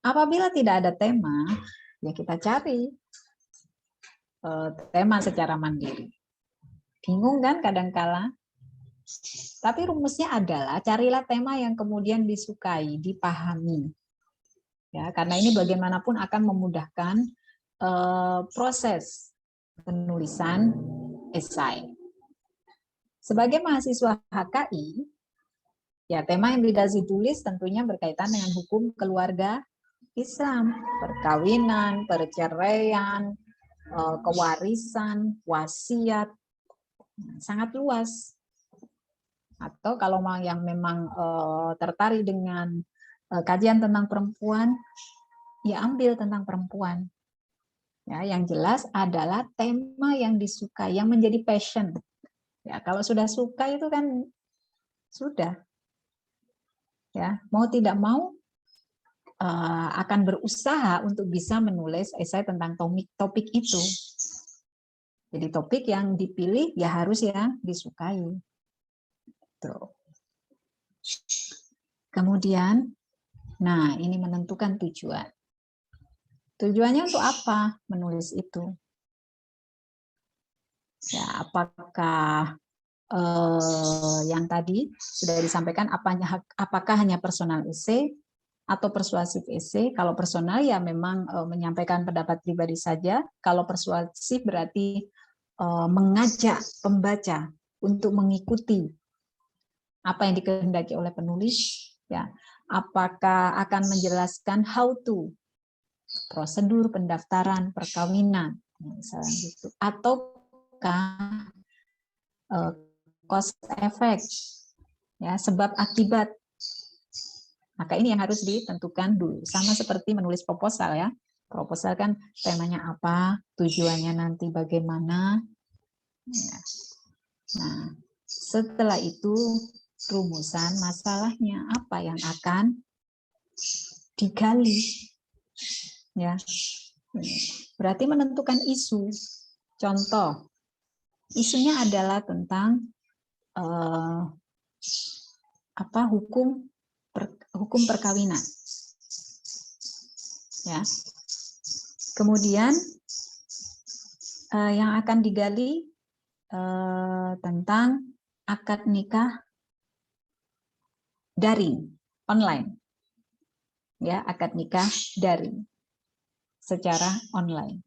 Apabila tidak ada tema, ya kita cari tema secara mandiri. Bingung kan kadangkala? Tapi rumusnya adalah carilah tema yang kemudian disukai, dipahami. Ya, karena ini bagaimanapun akan memudahkan proses penulisan esai. Sebagai mahasiswa HKI, ya tema yang ditulis tentunya berkaitan dengan hukum keluarga Islam, perkawinan, perceraian, kewarisan, wasiat, sangat luas. Atau kalau yang memang tertarik dengan kajian tentang perempuan, ya ambil tentang perempuan. Ya, yang jelas adalah tema yang disukai, yang menjadi passion. Ya, kalau sudah suka itu kan sudah. Ya, mau tidak mau akan berusaha untuk bisa menulis esai tentang topik itu. Jadi topik yang dipilih ya harus yang disukai. Tuh. Kemudian, nah ini menentukan tujuan. Tujuannya untuk apa menulis itu? Ya, apakah yang tadi sudah disampaikan apakah hanya personal essay atau persuasif essay? Kalau personal ya memang menyampaikan pendapat pribadi saja. Kalau persuasif berarti mengajak pembaca untuk mengikuti apa yang dikehendaki oleh penulis. Ya, apakah akan menjelaskan how to prosedur pendaftaran perkawinan, misalnya gitu, ataukah cause effect, ya sebab akibat. Maka ini yang harus ditentukan dulu. Sama seperti menulis proposal ya. Proposal kan temanya apa, tujuannya nanti bagaimana. Ya. Nah, setelah itu rumusan masalahnya apa yang akan digali. Ya, berarti menentukan isu. Contoh, isunya adalah tentang hukum perkawinan. Ya, kemudian yang akan digali tentang akad nikah daring, online. Ya, akad nikah daring secara online.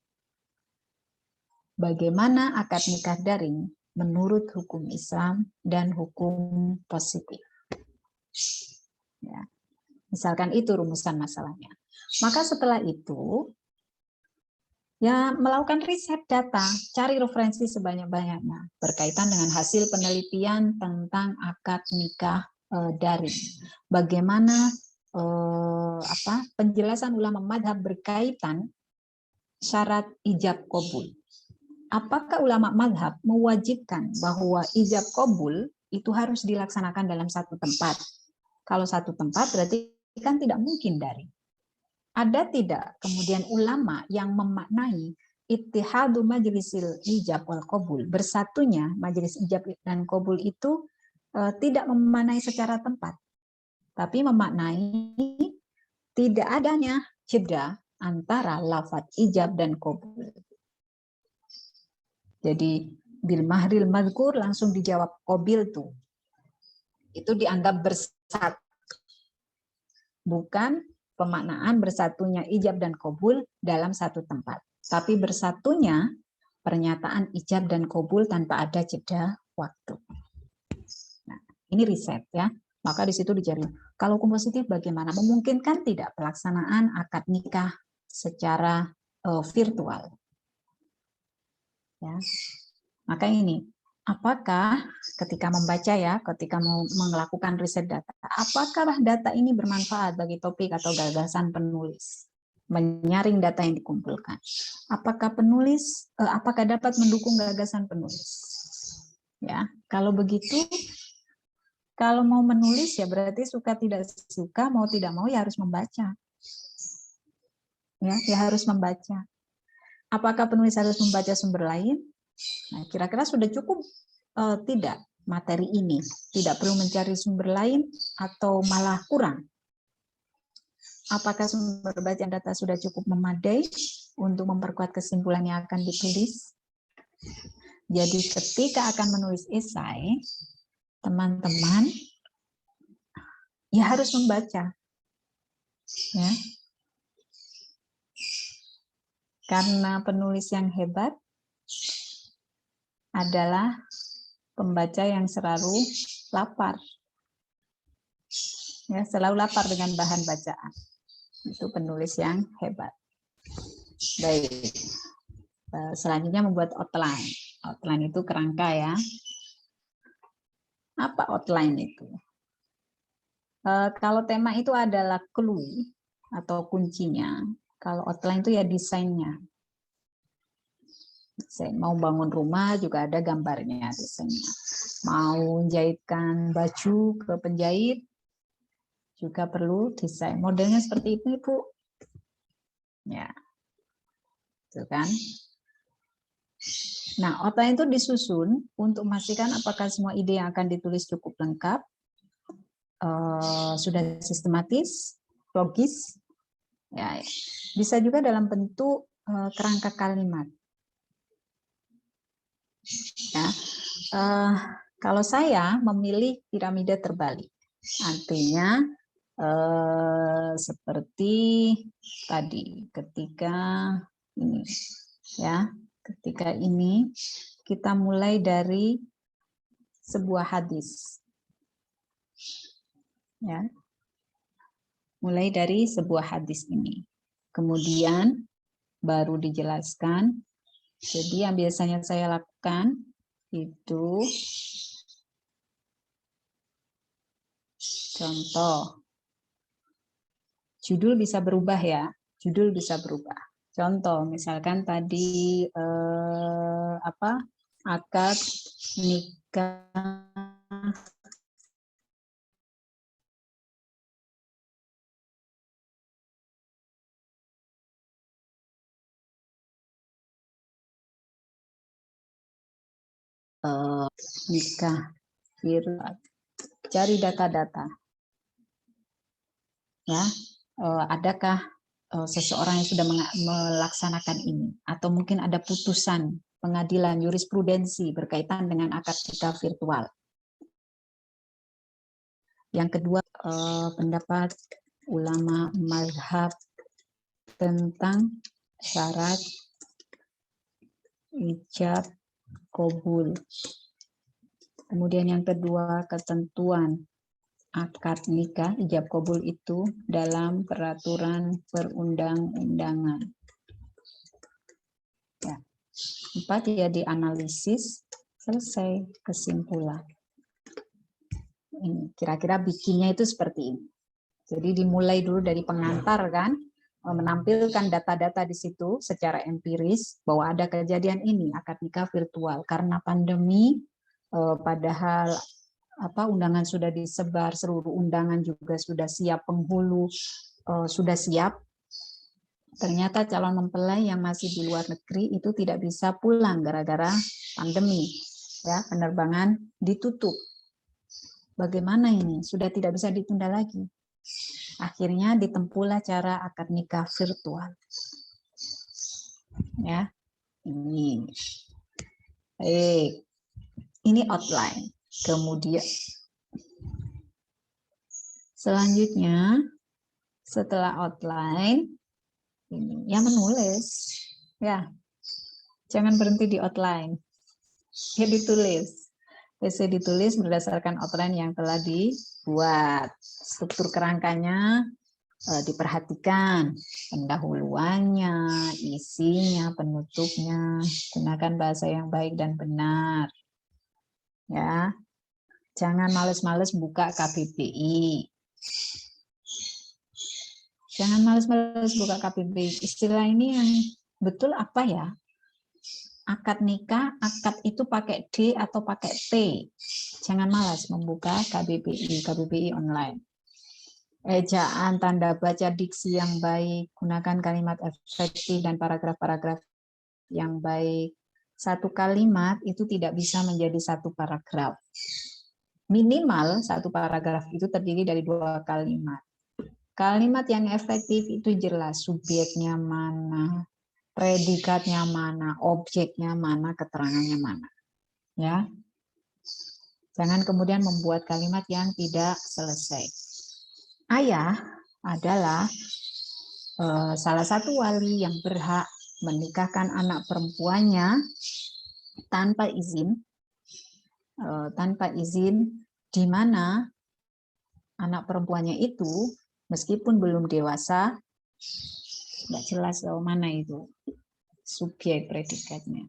Bagaimana akad nikah daring menurut hukum Islam dan hukum positif. Ya. Misalkan itu rumusan masalahnya. Maka setelah itu, ya melakukan riset data, cari referensi sebanyak-banyaknya berkaitan dengan hasil penelitian tentang akad nikah daring. Bagaimana penjelasan ulama mazhab berkaitan syarat ijab qabul. Apakah ulama mazhab mewajibkan bahwa ijab qabul itu harus dilaksanakan dalam satu tempat? Kalau satu tempat berarti kan tidak mungkin dari. Ada tidak kemudian ulama yang memaknai ittihadu majlisil ijab wal qabul, bersatunya majelis ijab dan qabul itu tidak memaknai secara tempat, tapi memaknai tidak adanya jeda antara lafaz ijab dan qabul. Jadi bil mahril mazkur langsung dijawab qabil tuh. Itu dianggap bersatu. Bukan pemaknaan bersatunya ijab dan qabul dalam satu tempat, tapi bersatunya pernyataan ijab dan qabul tanpa ada jeda waktu. Nah, ini riset ya. Maka di situ dicari. Kalau hukum positif bagaimana? Memungkinkan tidak pelaksanaan akad nikah secara virtual? Ya. Maka ini, apakah ketika membaca ya, ketika mau melakukan riset data, apakah data ini bermanfaat bagi topik atau gagasan penulis? Menyaring data yang dikumpulkan. Apakah penulis, apakah dapat mendukung gagasan penulis? Ya, kalau begitu, kalau mau menulis ya berarti suka tidak suka, mau tidak mau ya harus membaca. Ya harus membaca. Apakah penulis harus membaca sumber lain? Nah, kira-kira sudah cukup tidak materi ini? Tidak perlu mencari sumber lain atau malah kurang? Apakah sumber bacaan data sudah cukup memadai untuk memperkuat kesimpulan yang akan ditulis? Jadi ketika akan menulis esai, teman-teman ya harus membaca. Ya. Karena penulis yang hebat adalah pembaca yang selalu lapar. Ya, selalu lapar dengan bahan bacaan. Itu penulis yang hebat. Baik. Selanjutnya membuat outline. Outline itu kerangka ya. Apa outline itu? Kalau tema itu adalah clue atau kuncinya. Kalau outline itu ya desainnya. Mau bangun rumah juga ada gambarnya desainnya. Mau jahitkan baju ke penjahit juga perlu desain. Modelnya seperti itu, Ibu. Ya. Itu kan. Nah, outline itu disusun untuk memastikan apakah semua ide yang akan ditulis cukup lengkap, sudah sistematis, logis, ya, bisa juga dalam bentuk kerangka kalimat. Ya, kalau saya memilih piramida terbalik, artinya seperti tadi ketika ini, ya, ketika ini kita mulai dari sebuah hadis, ya, mulai dari sebuah hadis ini, kemudian baru dijelaskan. Jadi yang biasanya saya lakukan itu contoh, judul bisa berubah ya, judul bisa berubah. Contoh misalkan tadi akad nikah nikah virtual. Cari data-data. Ya, adakah seseorang yang sudah melaksanakan ini, atau mungkin ada putusan pengadilan jurisprudensi berkaitan dengan akad nikah virtual. Yang kedua, pendapat ulama mazhab tentang syarat ijab qabul. Kemudian yang kedua, ketentuan akad nikah ijab qabul itu dalam peraturan perundang-undangan. Ya. 4 ya dianalisis, selesai, kesimpulan. Ini kira-kira bikinnya itu seperti ini. Jadi dimulai dulu dari pengantar kan, menampilkan data-data di situ secara empiris bahwa ada kejadian ini akad nikah virtual karena pandemi, padahal undangan sudah disebar, seluruh undangan juga sudah siap, penghulu sudah siap. Ternyata calon mempelai yang masih di luar negeri itu tidak bisa pulang gara-gara pandemi, ya, penerbangan ditutup. Bagaimana ini? Sudah tidak bisa ditunda lagi. Akhirnya ditempuhlah cara akad nikah virtual. Ya, ini. Ini outline. Kemudian selanjutnya setelah outline ini yang menulis, ya, jangan berhenti di outline, ya ditulis. Essay ditulis berdasarkan outline yang telah dibuat. Struktur kerangkanya diperhatikan, pendahuluannya, isinya, penutupnya, gunakan bahasa yang baik dan benar. Ya, jangan males-males buka KBBI. Jangan males-males buka KBBI. Istilah ini yang betul apa ya? Akad nikah, akad itu pakai D atau pakai T. Jangan malas membuka KBBI online. Ejaan, tanda baca, diksi yang baik, gunakan kalimat efektif dan paragraf-paragraf yang baik. Satu kalimat itu tidak bisa menjadi satu paragraf. Minimal satu paragraf itu terdiri dari 2 kalimat. Kalimat yang efektif itu jelas subjeknya mana, predikatnya mana, objeknya mana, keterangannya mana. Ya. Jangan kemudian membuat kalimat yang tidak selesai. Ayah adalah salah satu wali yang berhak menikahkan anak perempuannya tanpa izin, di mana anak perempuannya itu meskipun belum dewasa, nggak jelas mana itu subjek predikatnya.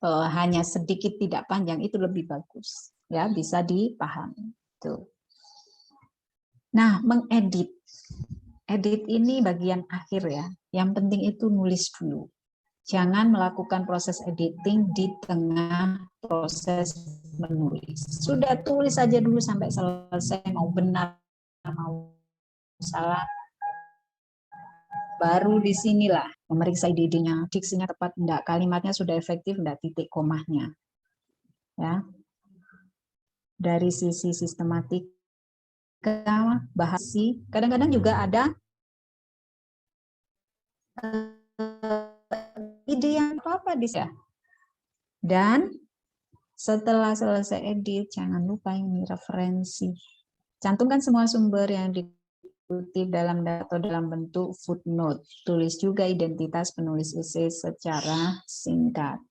Hanya sedikit tidak panjang itu lebih bagus, ya, bisa dipahami. Tuh. Nah, mengedit, edit ini bagian akhir ya. Yang penting itu nulis dulu. Jangan melakukan proses editing di tengah proses menulis. Sudah tulis aja dulu sampai selesai, mau benar mau salah. Baru disinilah memeriksa ide-idenya, diksinya tepat enggak, kalimatnya sudah efektif enggak, titik komanya. Ya. Dari sisi sistematik, bahasi, kadang-kadang juga ada ide yang apa di sana. Dan setelah selesai edit, jangan lupa ini referensi. Cantumkan semua sumber yang dikutip dalam data dalam bentuk footnote. Tulis juga identitas penulis esai secara singkat.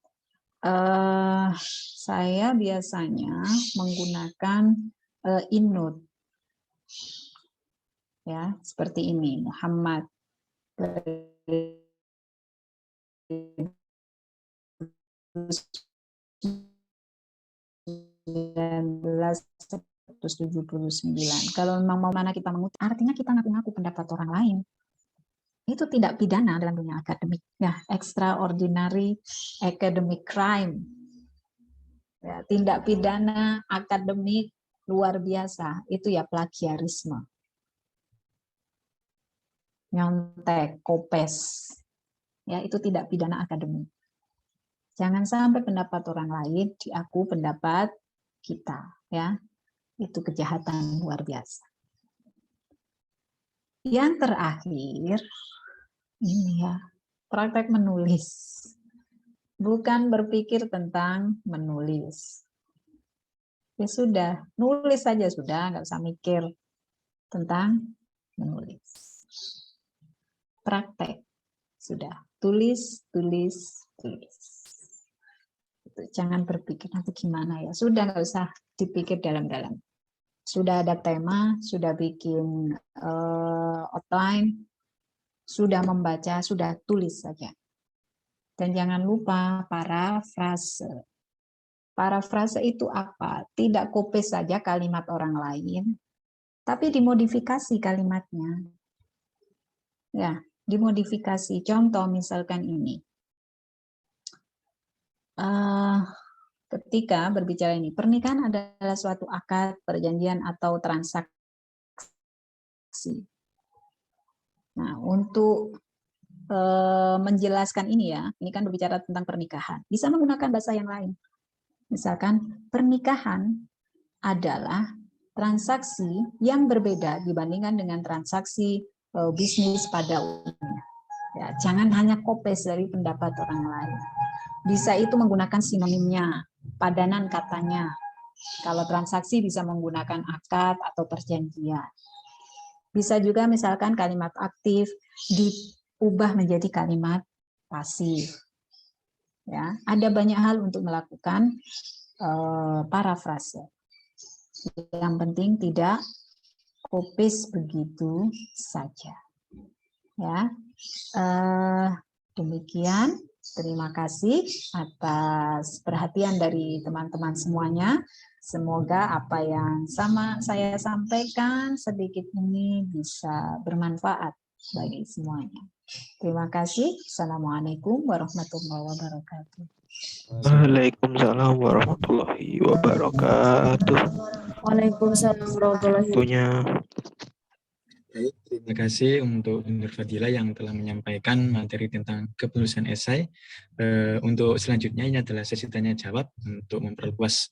Saya biasanya menggunakan InNote. Ya, seperti ini, Muhammad 1979. Kalau memang mau mana kita mengutip, artinya kita ngaku-ngaku pendapat orang lain. Itu tidak pidana dalam dunia akademik. Ya, extraordinary academic crime. Ya, tindak pidana akademik luar biasa. Itu ya plagiarisme. Nyontek, kopes. Ya, itu tidak pidana akademik. Jangan sampai pendapat orang lain diaku pendapat kita, ya. Itu kejahatan luar biasa. Yang terakhir, ini ya, praktek menulis. Bukan berpikir tentang menulis. Ya sudah, nulis saja sudah, nggak usah mikir tentang menulis. Praktek, sudah. Tulis, tulis, tulis. Jangan berpikir nanti gimana ya, sudah nggak usah dipikir dalam-dalam. Sudah ada tema, sudah bikin outline, sudah membaca, sudah tulis saja. Dan jangan lupa parafrase. Parafrase itu apa? Tidak copy saja kalimat orang lain, tapi dimodifikasi kalimatnya. Ya, dimodifikasi. Contoh misalkan ini. Ketika berbicara ini, pernikahan adalah suatu akad, perjanjian, atau transaksi. Nah, untuk menjelaskan ini ya, ini kan berbicara tentang pernikahan. Bisa menggunakan bahasa yang lain. Misalkan, pernikahan adalah transaksi yang berbeda dibandingkan dengan transaksi bisnis pada umumnya. Ya, jangan hanya copy dari pendapat orang lain. Bisa itu menggunakan sinonimnya, padanan katanya. Kalau transaksi bisa menggunakan akad atau perjanjian. Bisa juga misalkan kalimat aktif diubah menjadi kalimat pasif. Ya, ada banyak hal untuk melakukan parafrase. Yang penting tidak kopis begitu saja. Ya, demikian. Terima kasih atas perhatian dari teman-teman semuanya. Semoga apa yang saya sampaikan sedikit ini bisa bermanfaat bagi semuanya. Terima kasih. Assalamualaikum warahmatullahi wabarakatuh. Waalaikumsalam warahmatullahi wabarakatuh. Waalaikumsalam warahmatullahi wabarakatuh. Tentunya. Baik, terima kasih untuk Bu Nur Fadila yang telah menyampaikan materi tentang kepenulisan esai. Untuk selanjutnya ini adalah sesi tanya jawab untuk memperluas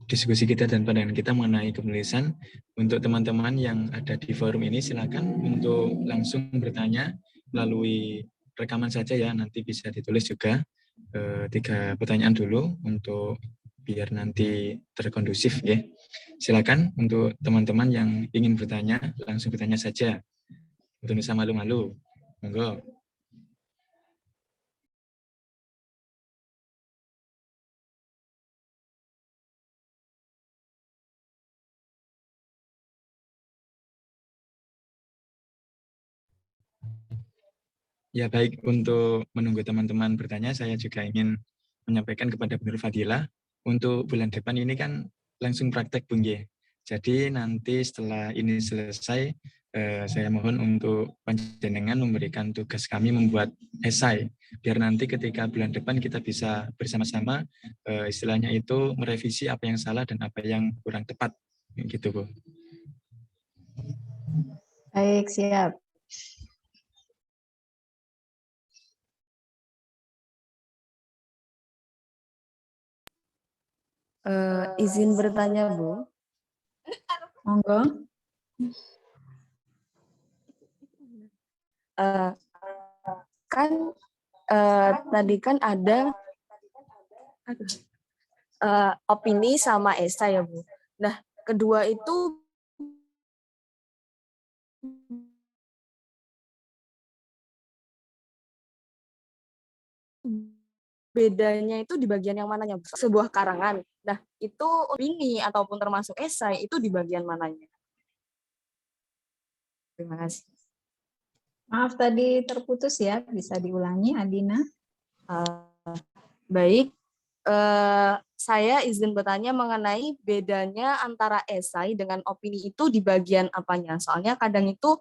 diskusi kita dan pandangan kita mengenai kepenulisan. Untuk teman-teman yang ada di forum ini, silakan untuk langsung bertanya melalui rekaman saja ya, nanti bisa ditulis juga 3 pertanyaan dulu untuk biar nanti terkondusif ya. Silakan untuk teman-teman yang ingin bertanya, langsung bertanya saja. Untuk bisa malu-malu, monggo. Ya baik, untuk menunggu teman-teman bertanya, saya juga ingin menyampaikan kepada Bu Nur Fadila, untuk bulan depan ini kan langsung praktek Bung Ye. Jadi nanti setelah ini selesai, saya mohon untuk panjenengan memberikan tugas kami membuat esai, biar nanti ketika bulan depan kita bisa bersama-sama, istilahnya itu merevisi apa yang salah dan apa yang kurang tepat, gitu Bu. Baik, siap. Izin bertanya, Bu. Monggo. Kan tadi kan ada opini sama esai ya, Bu. Nah, kedua itu bedanya itu di bagian yang mananya, Bu? Sebuah karangan. Nah, itu opini ataupun termasuk esai itu di bagian mananya? Terima kasih. Maaf tadi terputus ya, bisa diulangi Adina? Baik, saya izin bertanya mengenai bedanya antara esai dengan opini itu di bagian apanya. Soalnya kadang itu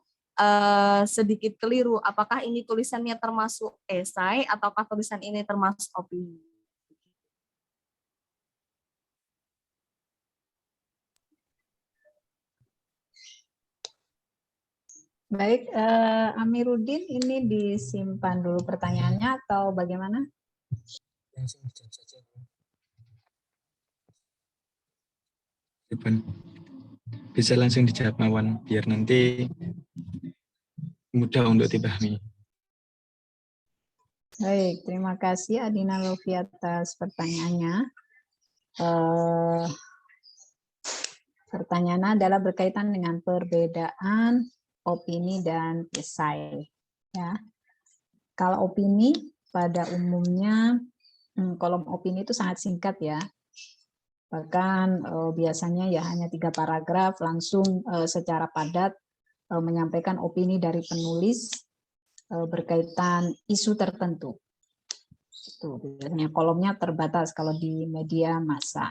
sedikit keliru, apakah ini tulisannya termasuk esai ataukah tulisan ini termasuk opini. Baik, Amiruddin, ini disimpan dulu pertanyaannya atau bagaimana? Langsung dijawab saja. Bisa langsung dijawab Mawan, biar nanti mudah untuk dipahami. Baik, terima kasih Adina Lofi atas pertanyaannya. Pertanyaannya adalah berkaitan dengan perbedaan opini dan esai. Ya. Kalau opini pada umumnya kolom opini itu sangat singkat ya. Bahkan biasanya ya hanya 3 paragraf langsung secara padat menyampaikan opini dari penulis berkaitan isu tertentu. Itu biasanya kolomnya terbatas kalau di media massa.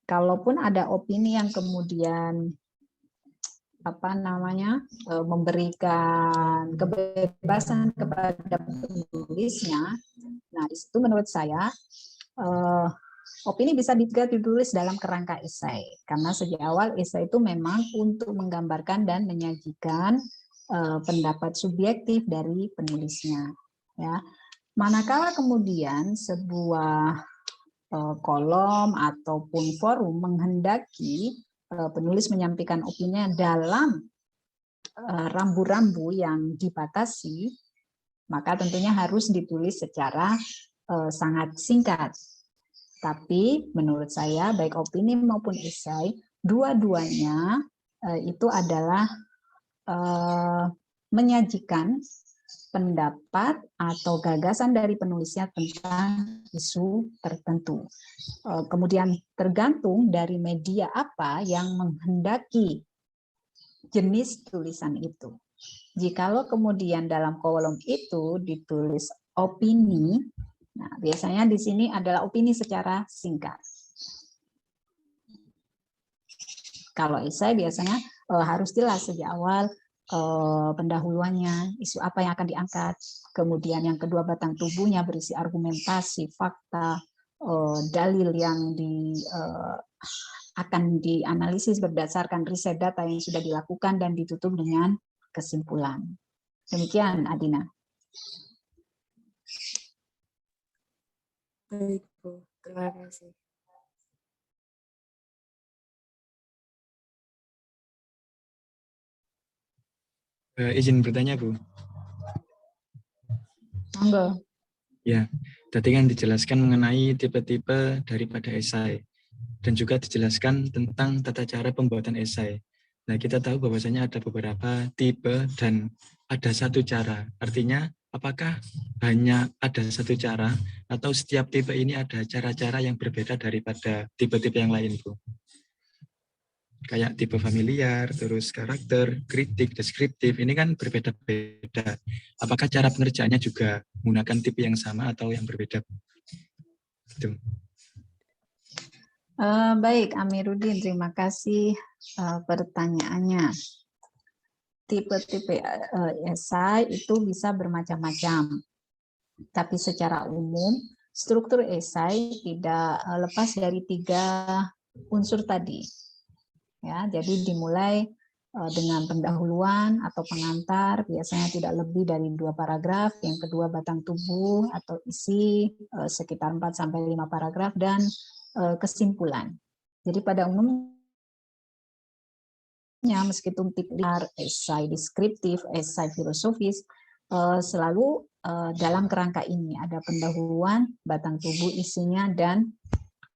Kalaupun ada opini yang kemudian memberikan kebebasan kepada penulisnya, nah di situ menurut saya opini bisa juga ditulis dalam kerangka esai, karena sejak awal esai itu memang untuk menggambarkan dan menyajikan pendapat subjektif dari penulisnya. Ya, manakala kemudian sebuah kolom ataupun forum menghendaki penulis menyampaikan opininya dalam rambu-rambu yang dibatasi, maka tentunya harus ditulis secara sangat singkat. Tapi menurut saya baik opini maupun esai, dua-duanya itu adalah menyajikan pendapat atau gagasan dari penulisnya tentang isu tertentu. Kemudian tergantung dari media apa yang menghendaki jenis tulisan itu. Jikalau kemudian dalam kolom itu ditulis opini, nah biasanya di sini adalah opini secara singkat. Kalau esai biasanya harus jelas sejak awal pendahuluannya, isu apa yang akan diangkat, kemudian yang kedua batang tubuhnya berisi argumentasi, fakta, dalil yang akan dianalisis berdasarkan riset data yang sudah dilakukan dan ditutup dengan kesimpulan. Demikian, Adina. Baik, Bu. Terima kasih. Izin bertanya, Bu. Monggo. Ya, tadi kan dijelaskan mengenai tipe-tipe daripada esai dan juga dijelaskan tentang tata cara pembuatan esai. Nah, kita tahu bahwasanya ada beberapa tipe dan ada satu cara. Artinya, apakah hanya ada satu cara atau setiap tipe ini ada cara-cara yang berbeda daripada tipe-tipe yang lain, Bu? Kayak tipe familiar, terus karakter, kritik, deskriptif, ini kan berbeda-beda. Apakah cara pengerjaannya juga menggunakan tipe yang sama atau yang berbeda? Gitu. Baik, Amiruddin, terima kasih pertanyaannya. Tipe-tipe esai itu bisa bermacam-macam, tapi secara umum struktur esai tidak lepas dari 3 unsur tadi. Ya, jadi dimulai dengan pendahuluan atau pengantar, biasanya tidak lebih dari 2 paragraf, yang kedua batang tubuh atau isi sekitar 4-5 paragraf, dan kesimpulan. Jadi pada umumnya meskipun tipikal esai deskriptif, esai filosofis, selalu dalam kerangka ini ada pendahuluan, batang tubuh, isinya, dan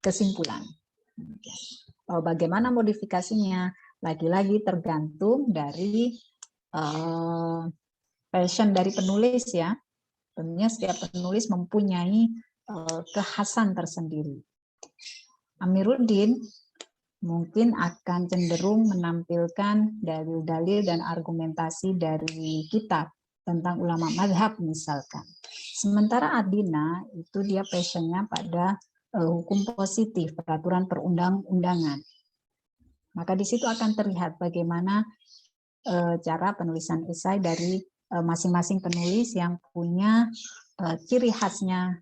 kesimpulan. Bagaimana modifikasinya? Lagi-lagi tergantung dari passion dari penulis ya. Tentunya setiap penulis mempunyai kekhasan tersendiri. Amiruddin mungkin akan cenderung menampilkan dalil-dalil dan argumentasi dari kitab tentang ulama madhab misalkan. Sementara Adina itu dia passionnya pada hukum positif, peraturan perundang-undangan. Maka di situ akan terlihat bagaimana cara penulisan esai dari masing-masing penulis yang punya ciri khasnya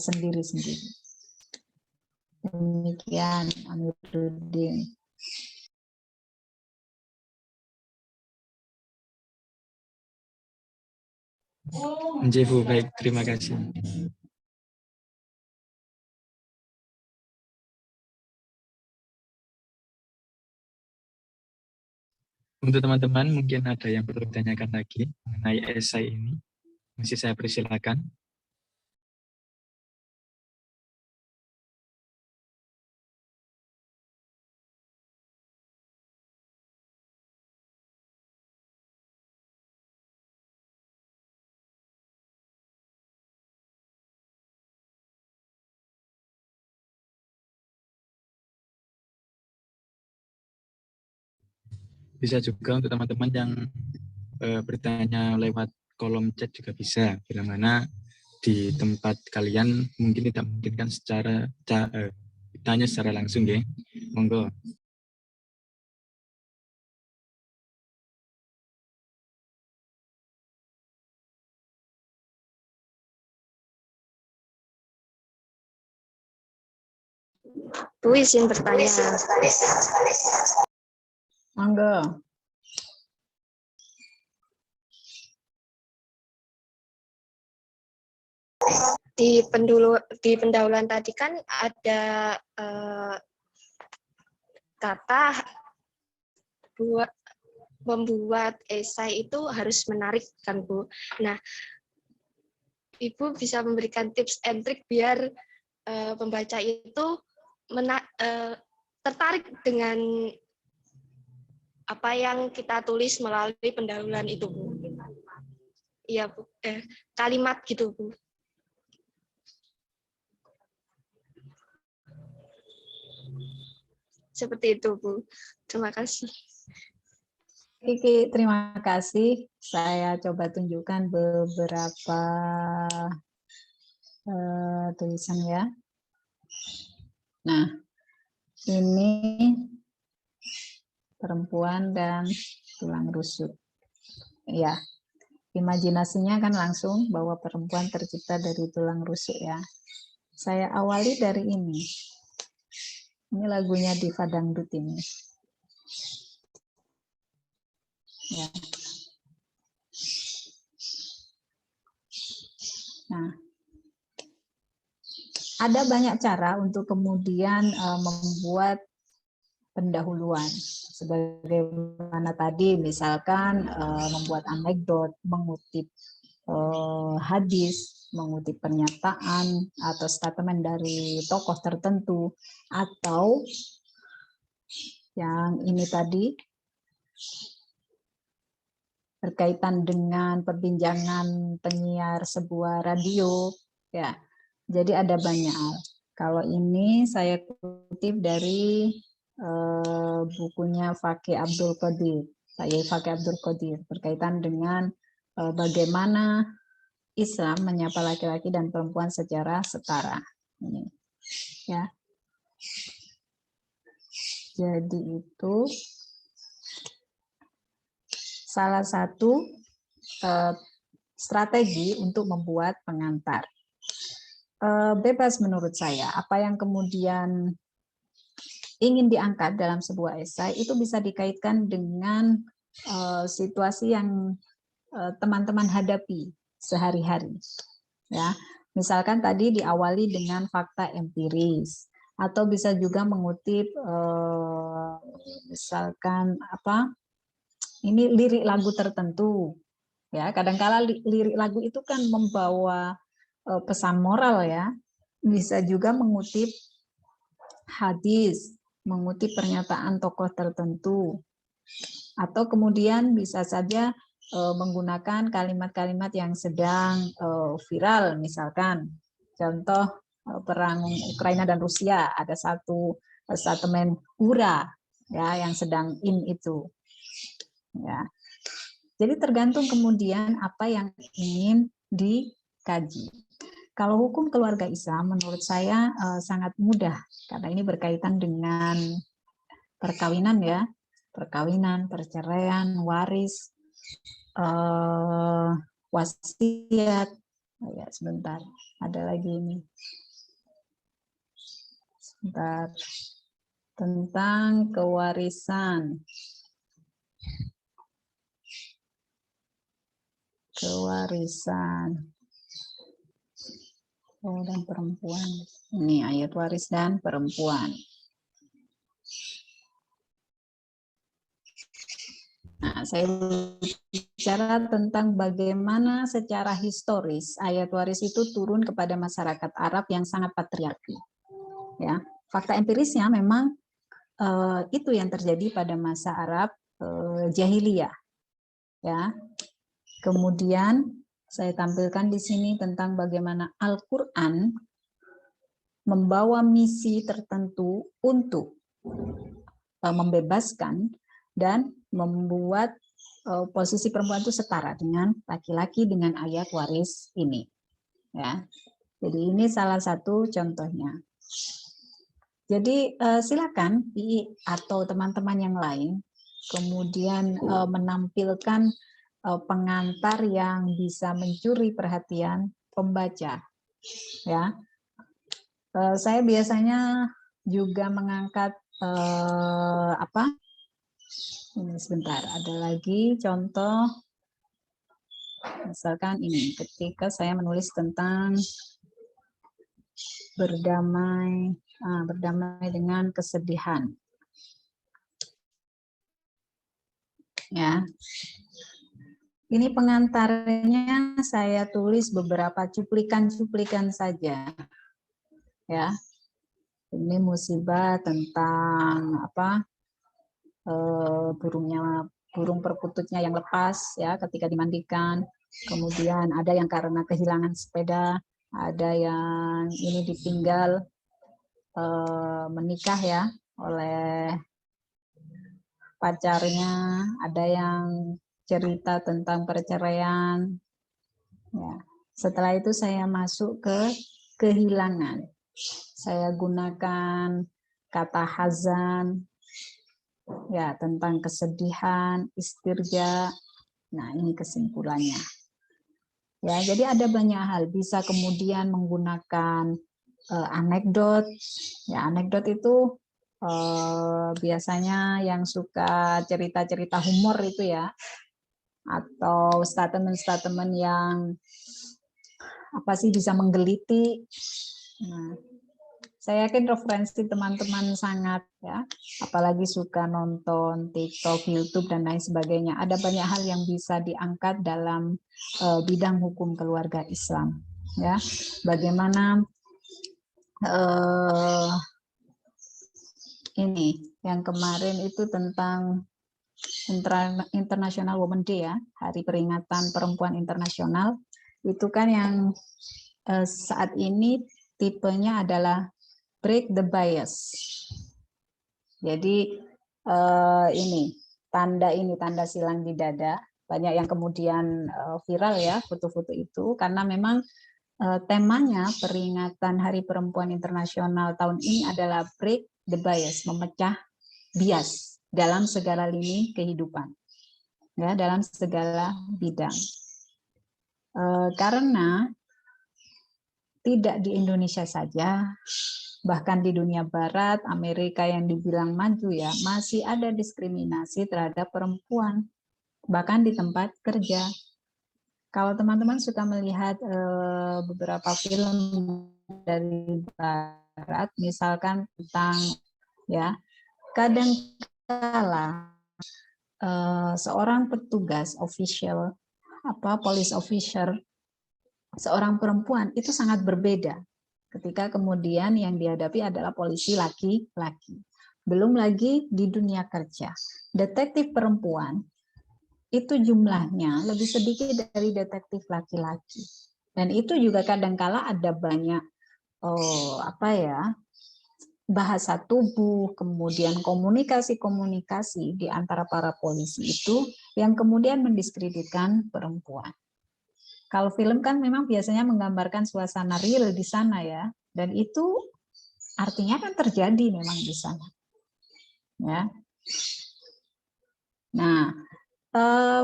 sendiri-sendiri. Demikian, Amiruddin. Bu, baik, terima kasih. Untuk teman-teman mungkin ada yang perlu ditanyakan lagi mengenai esai ini, masih saya persilakan. Bisa juga untuk teman-teman yang bertanya lewat kolom chat juga bisa, bila mana di tempat kalian mungkin tidak memungkinkan tanya secara langsung ya. Monggo. Bu izin bertanya. Monggo. Di pendahuluan tadi kan ada kata membuat esai itu harus menarik kan Bu. Nah, Ibu bisa memberikan tips and trik biar pembaca itu tertarik dengan apa yang kita tulis melalui pendahuluan itu Bu. Iya Bu, kalimat gitu Bu. Seperti itu Bu. Terima kasih. Kiki, terima kasih. Saya coba tunjukkan beberapa tulisan ya. Nah, ini perempuan dan tulang rusuk. Ya, imajinasinya kan langsung bahwa perempuan tercipta dari tulang rusuk ya. Saya awali dari ini. Ini lagunya Diva Dangdut ini. Ya. Nah, ada banyak cara untuk kemudian membuat pendahuluan. Sebagaimana tadi, misalkan membuat anekdot, mengutip hadis, mengutip pernyataan atau statement dari tokoh tertentu, atau yang ini tadi berkaitan dengan perbincangan penyiar sebuah radio, ya. Jadi ada banyak hal. Kalau ini saya kutip dari bukunya Fakih Abdul Qadir, Pak Yai Fakih Abdul Qadir, berkaitan dengan bagaimana Islam menyapa laki-laki dan perempuan secara setara. Ini, ya. Jadi itu salah satu strategi untuk membuat pengantar. Bebas menurut saya, apa yang kemudian ingin diangkat dalam sebuah esai itu bisa dikaitkan dengan situasi yang teman-teman hadapi sehari-hari. Ya, misalkan tadi diawali dengan fakta empiris, atau bisa juga mengutip misalkan apa? Ini lirik lagu tertentu. Ya, kadang-kala lirik lagu itu kan membawa pesan moral ya. Bisa juga mengutip hadis, mengutip pernyataan tokoh tertentu. Atau kemudian bisa saja menggunakan kalimat-kalimat yang sedang viral, misalkan contoh perang Ukraina dan Rusia, ada satu statement hura ya yang sedang in itu. Ya. Jadi tergantung kemudian apa yang ingin dikaji. Kalau hukum keluarga Islam menurut saya sangat mudah karena ini berkaitan dengan perkawinan ya, perkawinan, perceraian, waris, wasiat. Oh ya, sebentar, ada lagi ini. Sebentar. Tentang kewarisan. Kewarisan. Oh, dan perempuan. Ini ayat waris dan perempuan. Nah, saya bicara tentang bagaimana secara historis ayat waris itu turun kepada masyarakat Arab yang sangat patriarki. Ya, fakta empirisnya memang itu yang terjadi pada masa Arab jahiliyah. Ya, kemudian saya tampilkan di sini tentang bagaimana Al-Quran membawa misi tertentu untuk membebaskan dan membuat posisi perempuan itu setara dengan laki-laki dengan ayat waris ini. Ya, jadi ini salah satu contohnya. Jadi silakan atau teman-teman yang lain kemudian menampilkan pengantar yang bisa mencuri perhatian pembaca. Ya, saya biasanya juga mengangkat ini sebentar, ada lagi contoh, misalkan ini, ketika saya menulis tentang berdamai dengan kesedihan. Ya, ini pengantarnya saya tulis beberapa cuplikan-cuplikan saja. Ya, ini musibah tentang burung perkututnya yang lepas ya ketika dimandikan. Kemudian ada yang karena kehilangan sepeda, ada yang ini ditinggal menikah ya oleh pacarnya, ada yang cerita tentang perceraian. Ya. Setelah itu saya masuk ke kehilangan. Saya gunakan kata hazan, ya, tentang kesedihan, istirja. Nah, ini kesimpulannya. Ya, jadi ada banyak hal, bisa kemudian menggunakan anekdot. Ya, anekdot itu biasanya yang suka cerita-cerita humor itu ya, atau statement-statement yang bisa menggeliti. Nah, saya yakin referensi teman-teman sangat ya, apalagi suka nonton TikTok, YouTube dan lain sebagainya. Ada banyak hal yang bisa diangkat dalam bidang hukum keluarga Islam. Ya, bagaimana ini yang kemarin itu tentang International Women Day ya, Hari Peringatan Perempuan Internasional. Itu kan yang saat ini tipenya adalah break the bias. Jadi ini tanda silang di dada, banyak yang kemudian viral ya foto-foto itu, karena memang temanya peringatan Hari Perempuan Internasional tahun ini adalah break the bias, memecah bias dalam segala lini kehidupan, ya, dalam segala bidang. Karena tidak di Indonesia saja, bahkan di dunia barat, Amerika yang dibilang maju ya, masih ada diskriminasi terhadap perempuan, bahkan di tempat kerja. Kalau teman-teman suka melihat beberapa film dari barat, misalkan tentang ya, kadangkala seorang petugas official, police officer, seorang perempuan itu sangat berbeda ketika kemudian yang dihadapi adalah polisi laki-laki. Belum lagi di dunia kerja, detektif perempuan itu jumlahnya lebih sedikit dari detektif laki-laki. Dan itu juga kadangkala ada banyak bahasa tubuh, kemudian komunikasi-komunikasi di antara para polisi itu yang kemudian mendiskreditkan perempuan. Kalau film kan memang biasanya menggambarkan suasana real di sana ya, dan itu artinya kan terjadi memang di sana. Ya. Nah,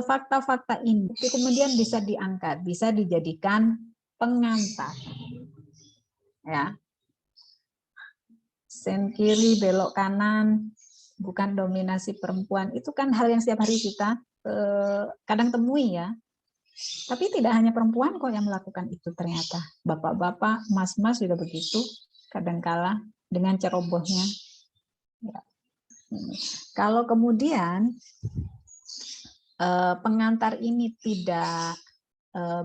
fakta-fakta ini kemudian bisa diangkat, bisa dijadikan pengantar. Ya. Sen kiri, belok kanan, bukan dominasi perempuan, itu kan hal yang setiap hari kita kadang temui ya. Tapi tidak hanya perempuan kok yang melakukan itu ternyata. Bapak-bapak, mas-mas juga begitu, kadangkala dengan cerobohnya. Ya. Kalau kemudian pengantar ini tidak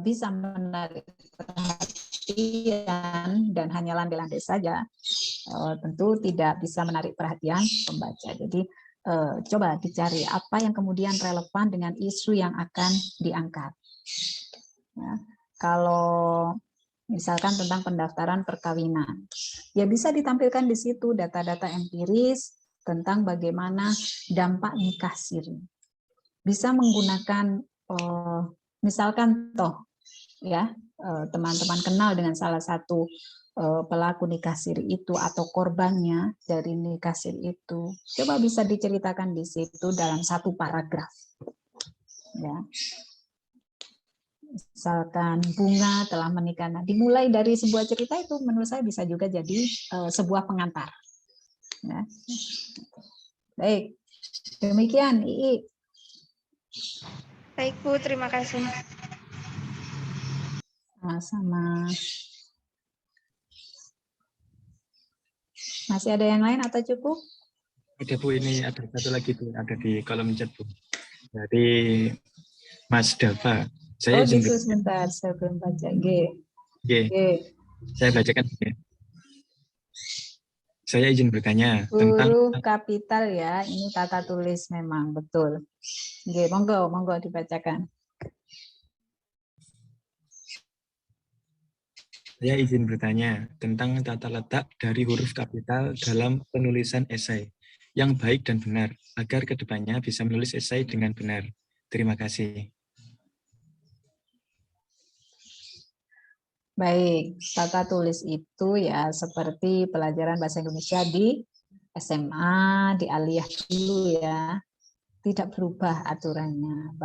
bisa menarik perhatian dan hanya landai-landai saja, tentu tidak bisa menarik perhatian pembaca. Jadi coba dicari apa yang kemudian relevan dengan isu yang akan diangkat. Ya, kalau misalkan tentang pendaftaran perkawinan, ya bisa ditampilkan di situ data-data empiris tentang bagaimana dampak nikah siri. bisa menggunakan misalkan toh ya teman-teman kenal dengan salah satu pelaku nikah siri itu atau korbannya dari nikah siri itu, coba bisa diceritakan di situ dalam satu paragraf. Ya. Misalkan Bunga telah menikah. Nah, dimulai dari sebuah cerita itu menurut saya bisa juga jadi sebuah pengantar. Ya. Baik, demikian Ii. Baik Bu, terima kasih. Sama-sama. Masih ada yang lain atau cukup? Ada Bu, ini ada satu lagi tuh, ada di kolom chat Bu. Dari Mas Dava. Saya izin gitu, sebentar, saya belum baca. G. Saya bacakan. Saya izin bertanya tentang Huruf kapital ya, ini tata tulis memang betul. G, monggo dibacakan. Saya izin bertanya tentang tata letak dari huruf kapital dalam penulisan esai yang baik dan benar, agar kedepannya bisa menulis esai dengan benar. Terima kasih. Baik, tata tulis itu ya seperti pelajaran bahasa Indonesia di SMA, di aliyah dulu ya. Tidak berubah aturannya.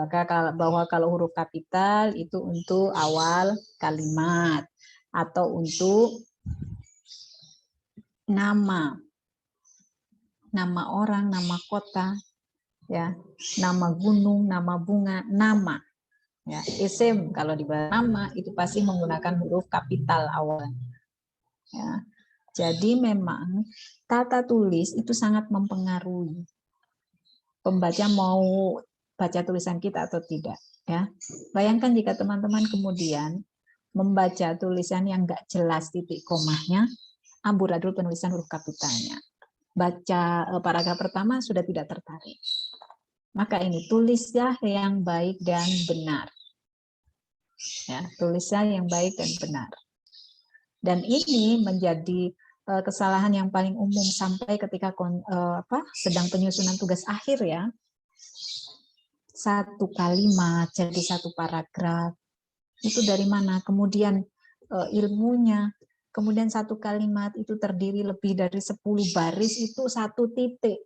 Bahwa kalau huruf kapital itu untuk awal kalimat atau untuk nama orang, nama kota, ya, nama gunung, nama bunga, nama. Ya, isim kalau di nama itu pasti menggunakan huruf kapital awal. Ya. Jadi memang tata tulis itu sangat mempengaruhi pembaca mau baca tulisan kita atau tidak. Ya, bayangkan jika teman-teman kemudian membaca tulisan yang enggak jelas titik komanya, amburadul penulisan huruf kapitalnya. Baca paragraf pertama sudah tidak tertarik. Maka ini tulislah yang baik dan benar. Ya, tulislah yang baik dan benar. Dan ini menjadi kesalahan yang paling umum sampai ketika sedang penyusunan tugas akhir ya. Satu kalimat jadi satu paragraf. Itu dari mana? Kemudian ilmunya. Kemudian satu kalimat itu terdiri lebih dari 10 baris itu satu titik.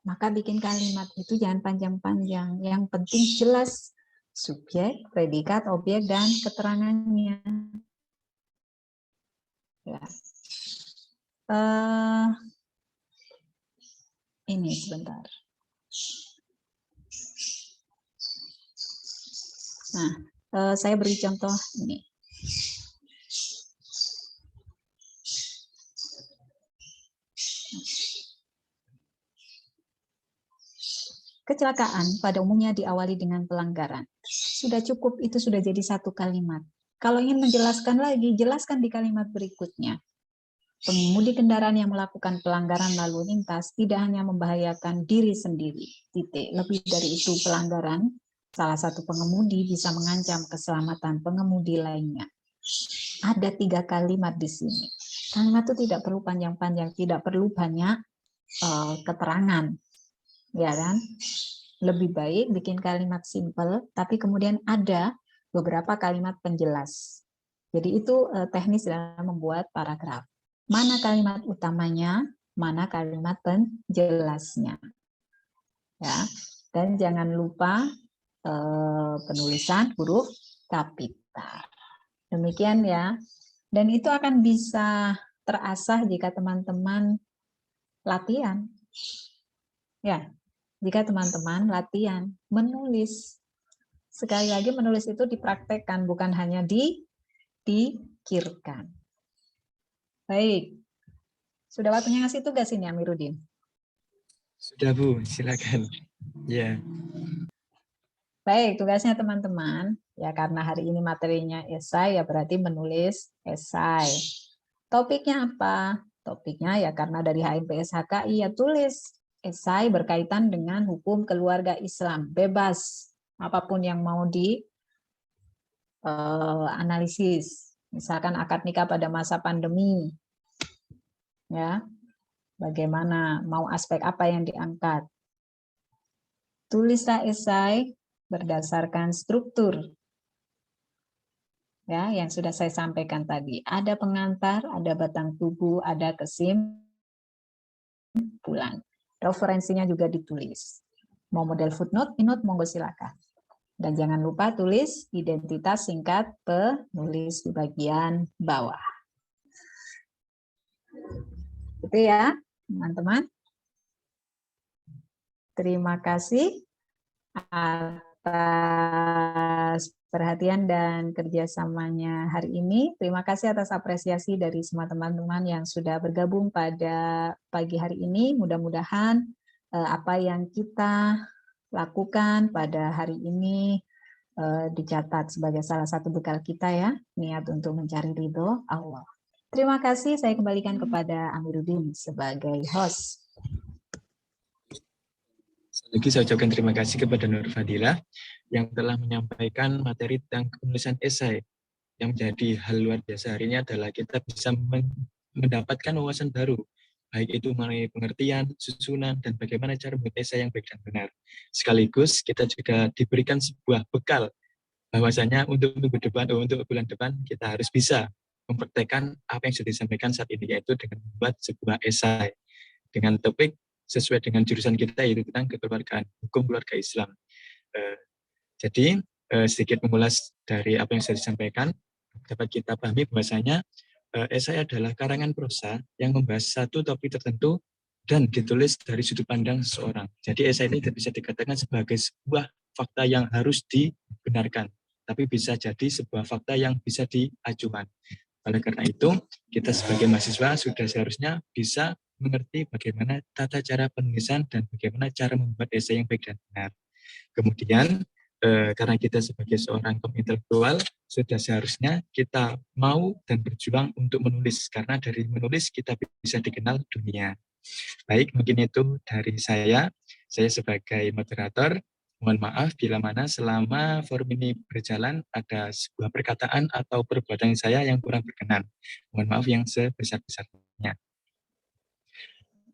Maka bikin kalimat itu jangan panjang-panjang. Yang penting jelas subjek, predikat, objek, dan keterangannya. Ya. Ini sebentar. Nah, saya beri contoh ini. Kecelakaan pada umumnya diawali dengan pelanggaran. Sudah cukup, itu sudah jadi satu kalimat. Kalau ingin menjelaskan lagi, jelaskan di kalimat berikutnya. Pengemudi kendaraan yang melakukan pelanggaran lalu lintas tidak hanya membahayakan diri sendiri. Titik. Lebih dari itu, pelanggaran salah satu pengemudi bisa mengancam keselamatan pengemudi lainnya. Ada 3 kalimat di sini. Kalimat itu tidak perlu panjang-panjang, tidak perlu banyak keterangan. Ya kan? Lebih baik bikin kalimat simple, tapi kemudian ada beberapa kalimat penjelas. Jadi itu teknis dalam membuat paragraf. Mana kalimat utamanya, mana kalimat penjelasnya. Ya. Dan jangan lupa penulisan huruf kapital. Demikian ya. Dan itu akan bisa terasah jika teman-teman latihan. Ya. Jika teman-teman latihan menulis, sekali lagi menulis itu dipraktekkan, bukan hanya dipikirkan. Baik, sudah waktunya ngasih tugas ini Amiruddin. Sudah Bu, silakan. Ya. Baik, tugasnya teman-teman, ya karena hari ini materinya esai, ya berarti menulis esai. Topiknya apa? Topiknya ya karena dari HMPS/HKI ya tulis esai berkaitan dengan hukum keluarga Islam, bebas apapun yang mau analisis. Misalkan akad nikah pada masa pandemi, ya, bagaimana, mau aspek apa yang diangkat. tulislah esai berdasarkan struktur ya yang sudah saya sampaikan tadi. Ada pengantar, ada batang tubuh, ada kesimpulan. Referensinya juga ditulis. Mau model footnote, endnote, monggo silakan. Dan jangan lupa tulis identitas singkat penulis di bagian bawah. Itu ya, teman-teman. Terima kasih atas perhatian dan kerjasamanya hari ini. Terima kasih atas apresiasi dari semua teman-teman yang sudah bergabung pada pagi hari ini. Mudah-mudahan apa yang kita lakukan pada hari ini dicatat sebagai salah satu bekal kita ya, niat untuk mencari ridho Allah. Terima kasih, saya kembalikan kepada Amiruddin sebagai host. Lagi saya ucapkan terima kasih kepada Nur Fadilah yang telah menyampaikan materi tentang penulisan esai. Yang menjadi hal luar biasa hari ini adalah kita bisa mendapatkan wawasan baru, baik itu mengenai pengertian, susunan, dan bagaimana cara membuat esai yang baik dan benar. Sekaligus kita juga diberikan sebuah bekal bahwasanya untuk minggu depan, untuk bulan depan kita harus bisa mempraktekkan apa yang sudah disampaikan saat ini, yaitu dengan membuat sebuah esai dengan topik sesuai dengan jurusan kita, yaitu tentang kekeluargaan, hukum keluarga Islam. Jadi sedikit mengulas dari apa yang sudah disampaikan, dapat kita pahami bahwasanya esai adalah karangan prosa yang membahas satu topik tertentu dan ditulis dari sudut pandang seseorang. Jadi esai ini tidak bisa dikatakan sebagai sebuah fakta yang harus dibenarkan, tapi bisa jadi sebuah fakta yang bisa diajukan. Oleh karena itu, kita sebagai mahasiswa sudah seharusnya bisa mengerti bagaimana tata cara penulisan dan bagaimana cara membuat esai yang baik dan benar. Kemudian, karena kita sebagai seorang kaum intelektual, sudah seharusnya kita mau dan berjuang untuk menulis, karena dari menulis kita bisa dikenal dunia. Baik, mungkin itu dari saya sebagai moderator. Mohon maaf bila mana selama forum ini berjalan ada sebuah perkataan atau perbuatan saya yang kurang berkenan. Mohon maaf yang sebesar-besarnya.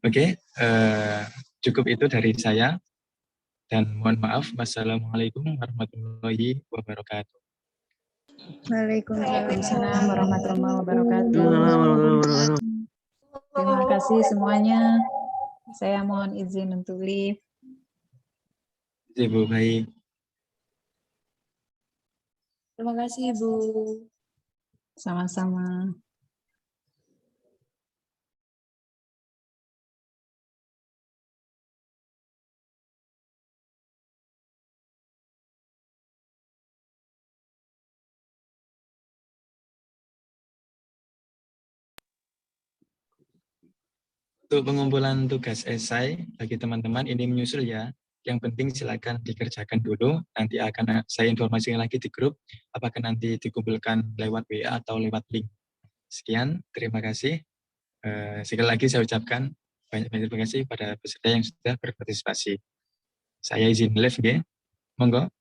Oke, cukup itu dari saya. Dan mohon maaf, wassalamualaikum warahmatullahi wabarakatuh. Waalaikumsalam warahmatullahi wabarakatuh. Terima kasih semuanya. Saya mohon izin untuk leave. Ibu, baik. Terima kasih, Ibu. Sama-sama. Untuk pengumpulan tugas esai bagi teman-teman ini menyusul ya. Yang penting silakan dikerjakan dulu. Nanti akan saya informasikan lagi di grup. Apakah nanti dikumpulkan lewat WA atau lewat link. Sekian, terima kasih. Sekali lagi saya ucapkan banyak terima kasih pada peserta yang sudah berpartisipasi. Saya izin live, ya. Monggo.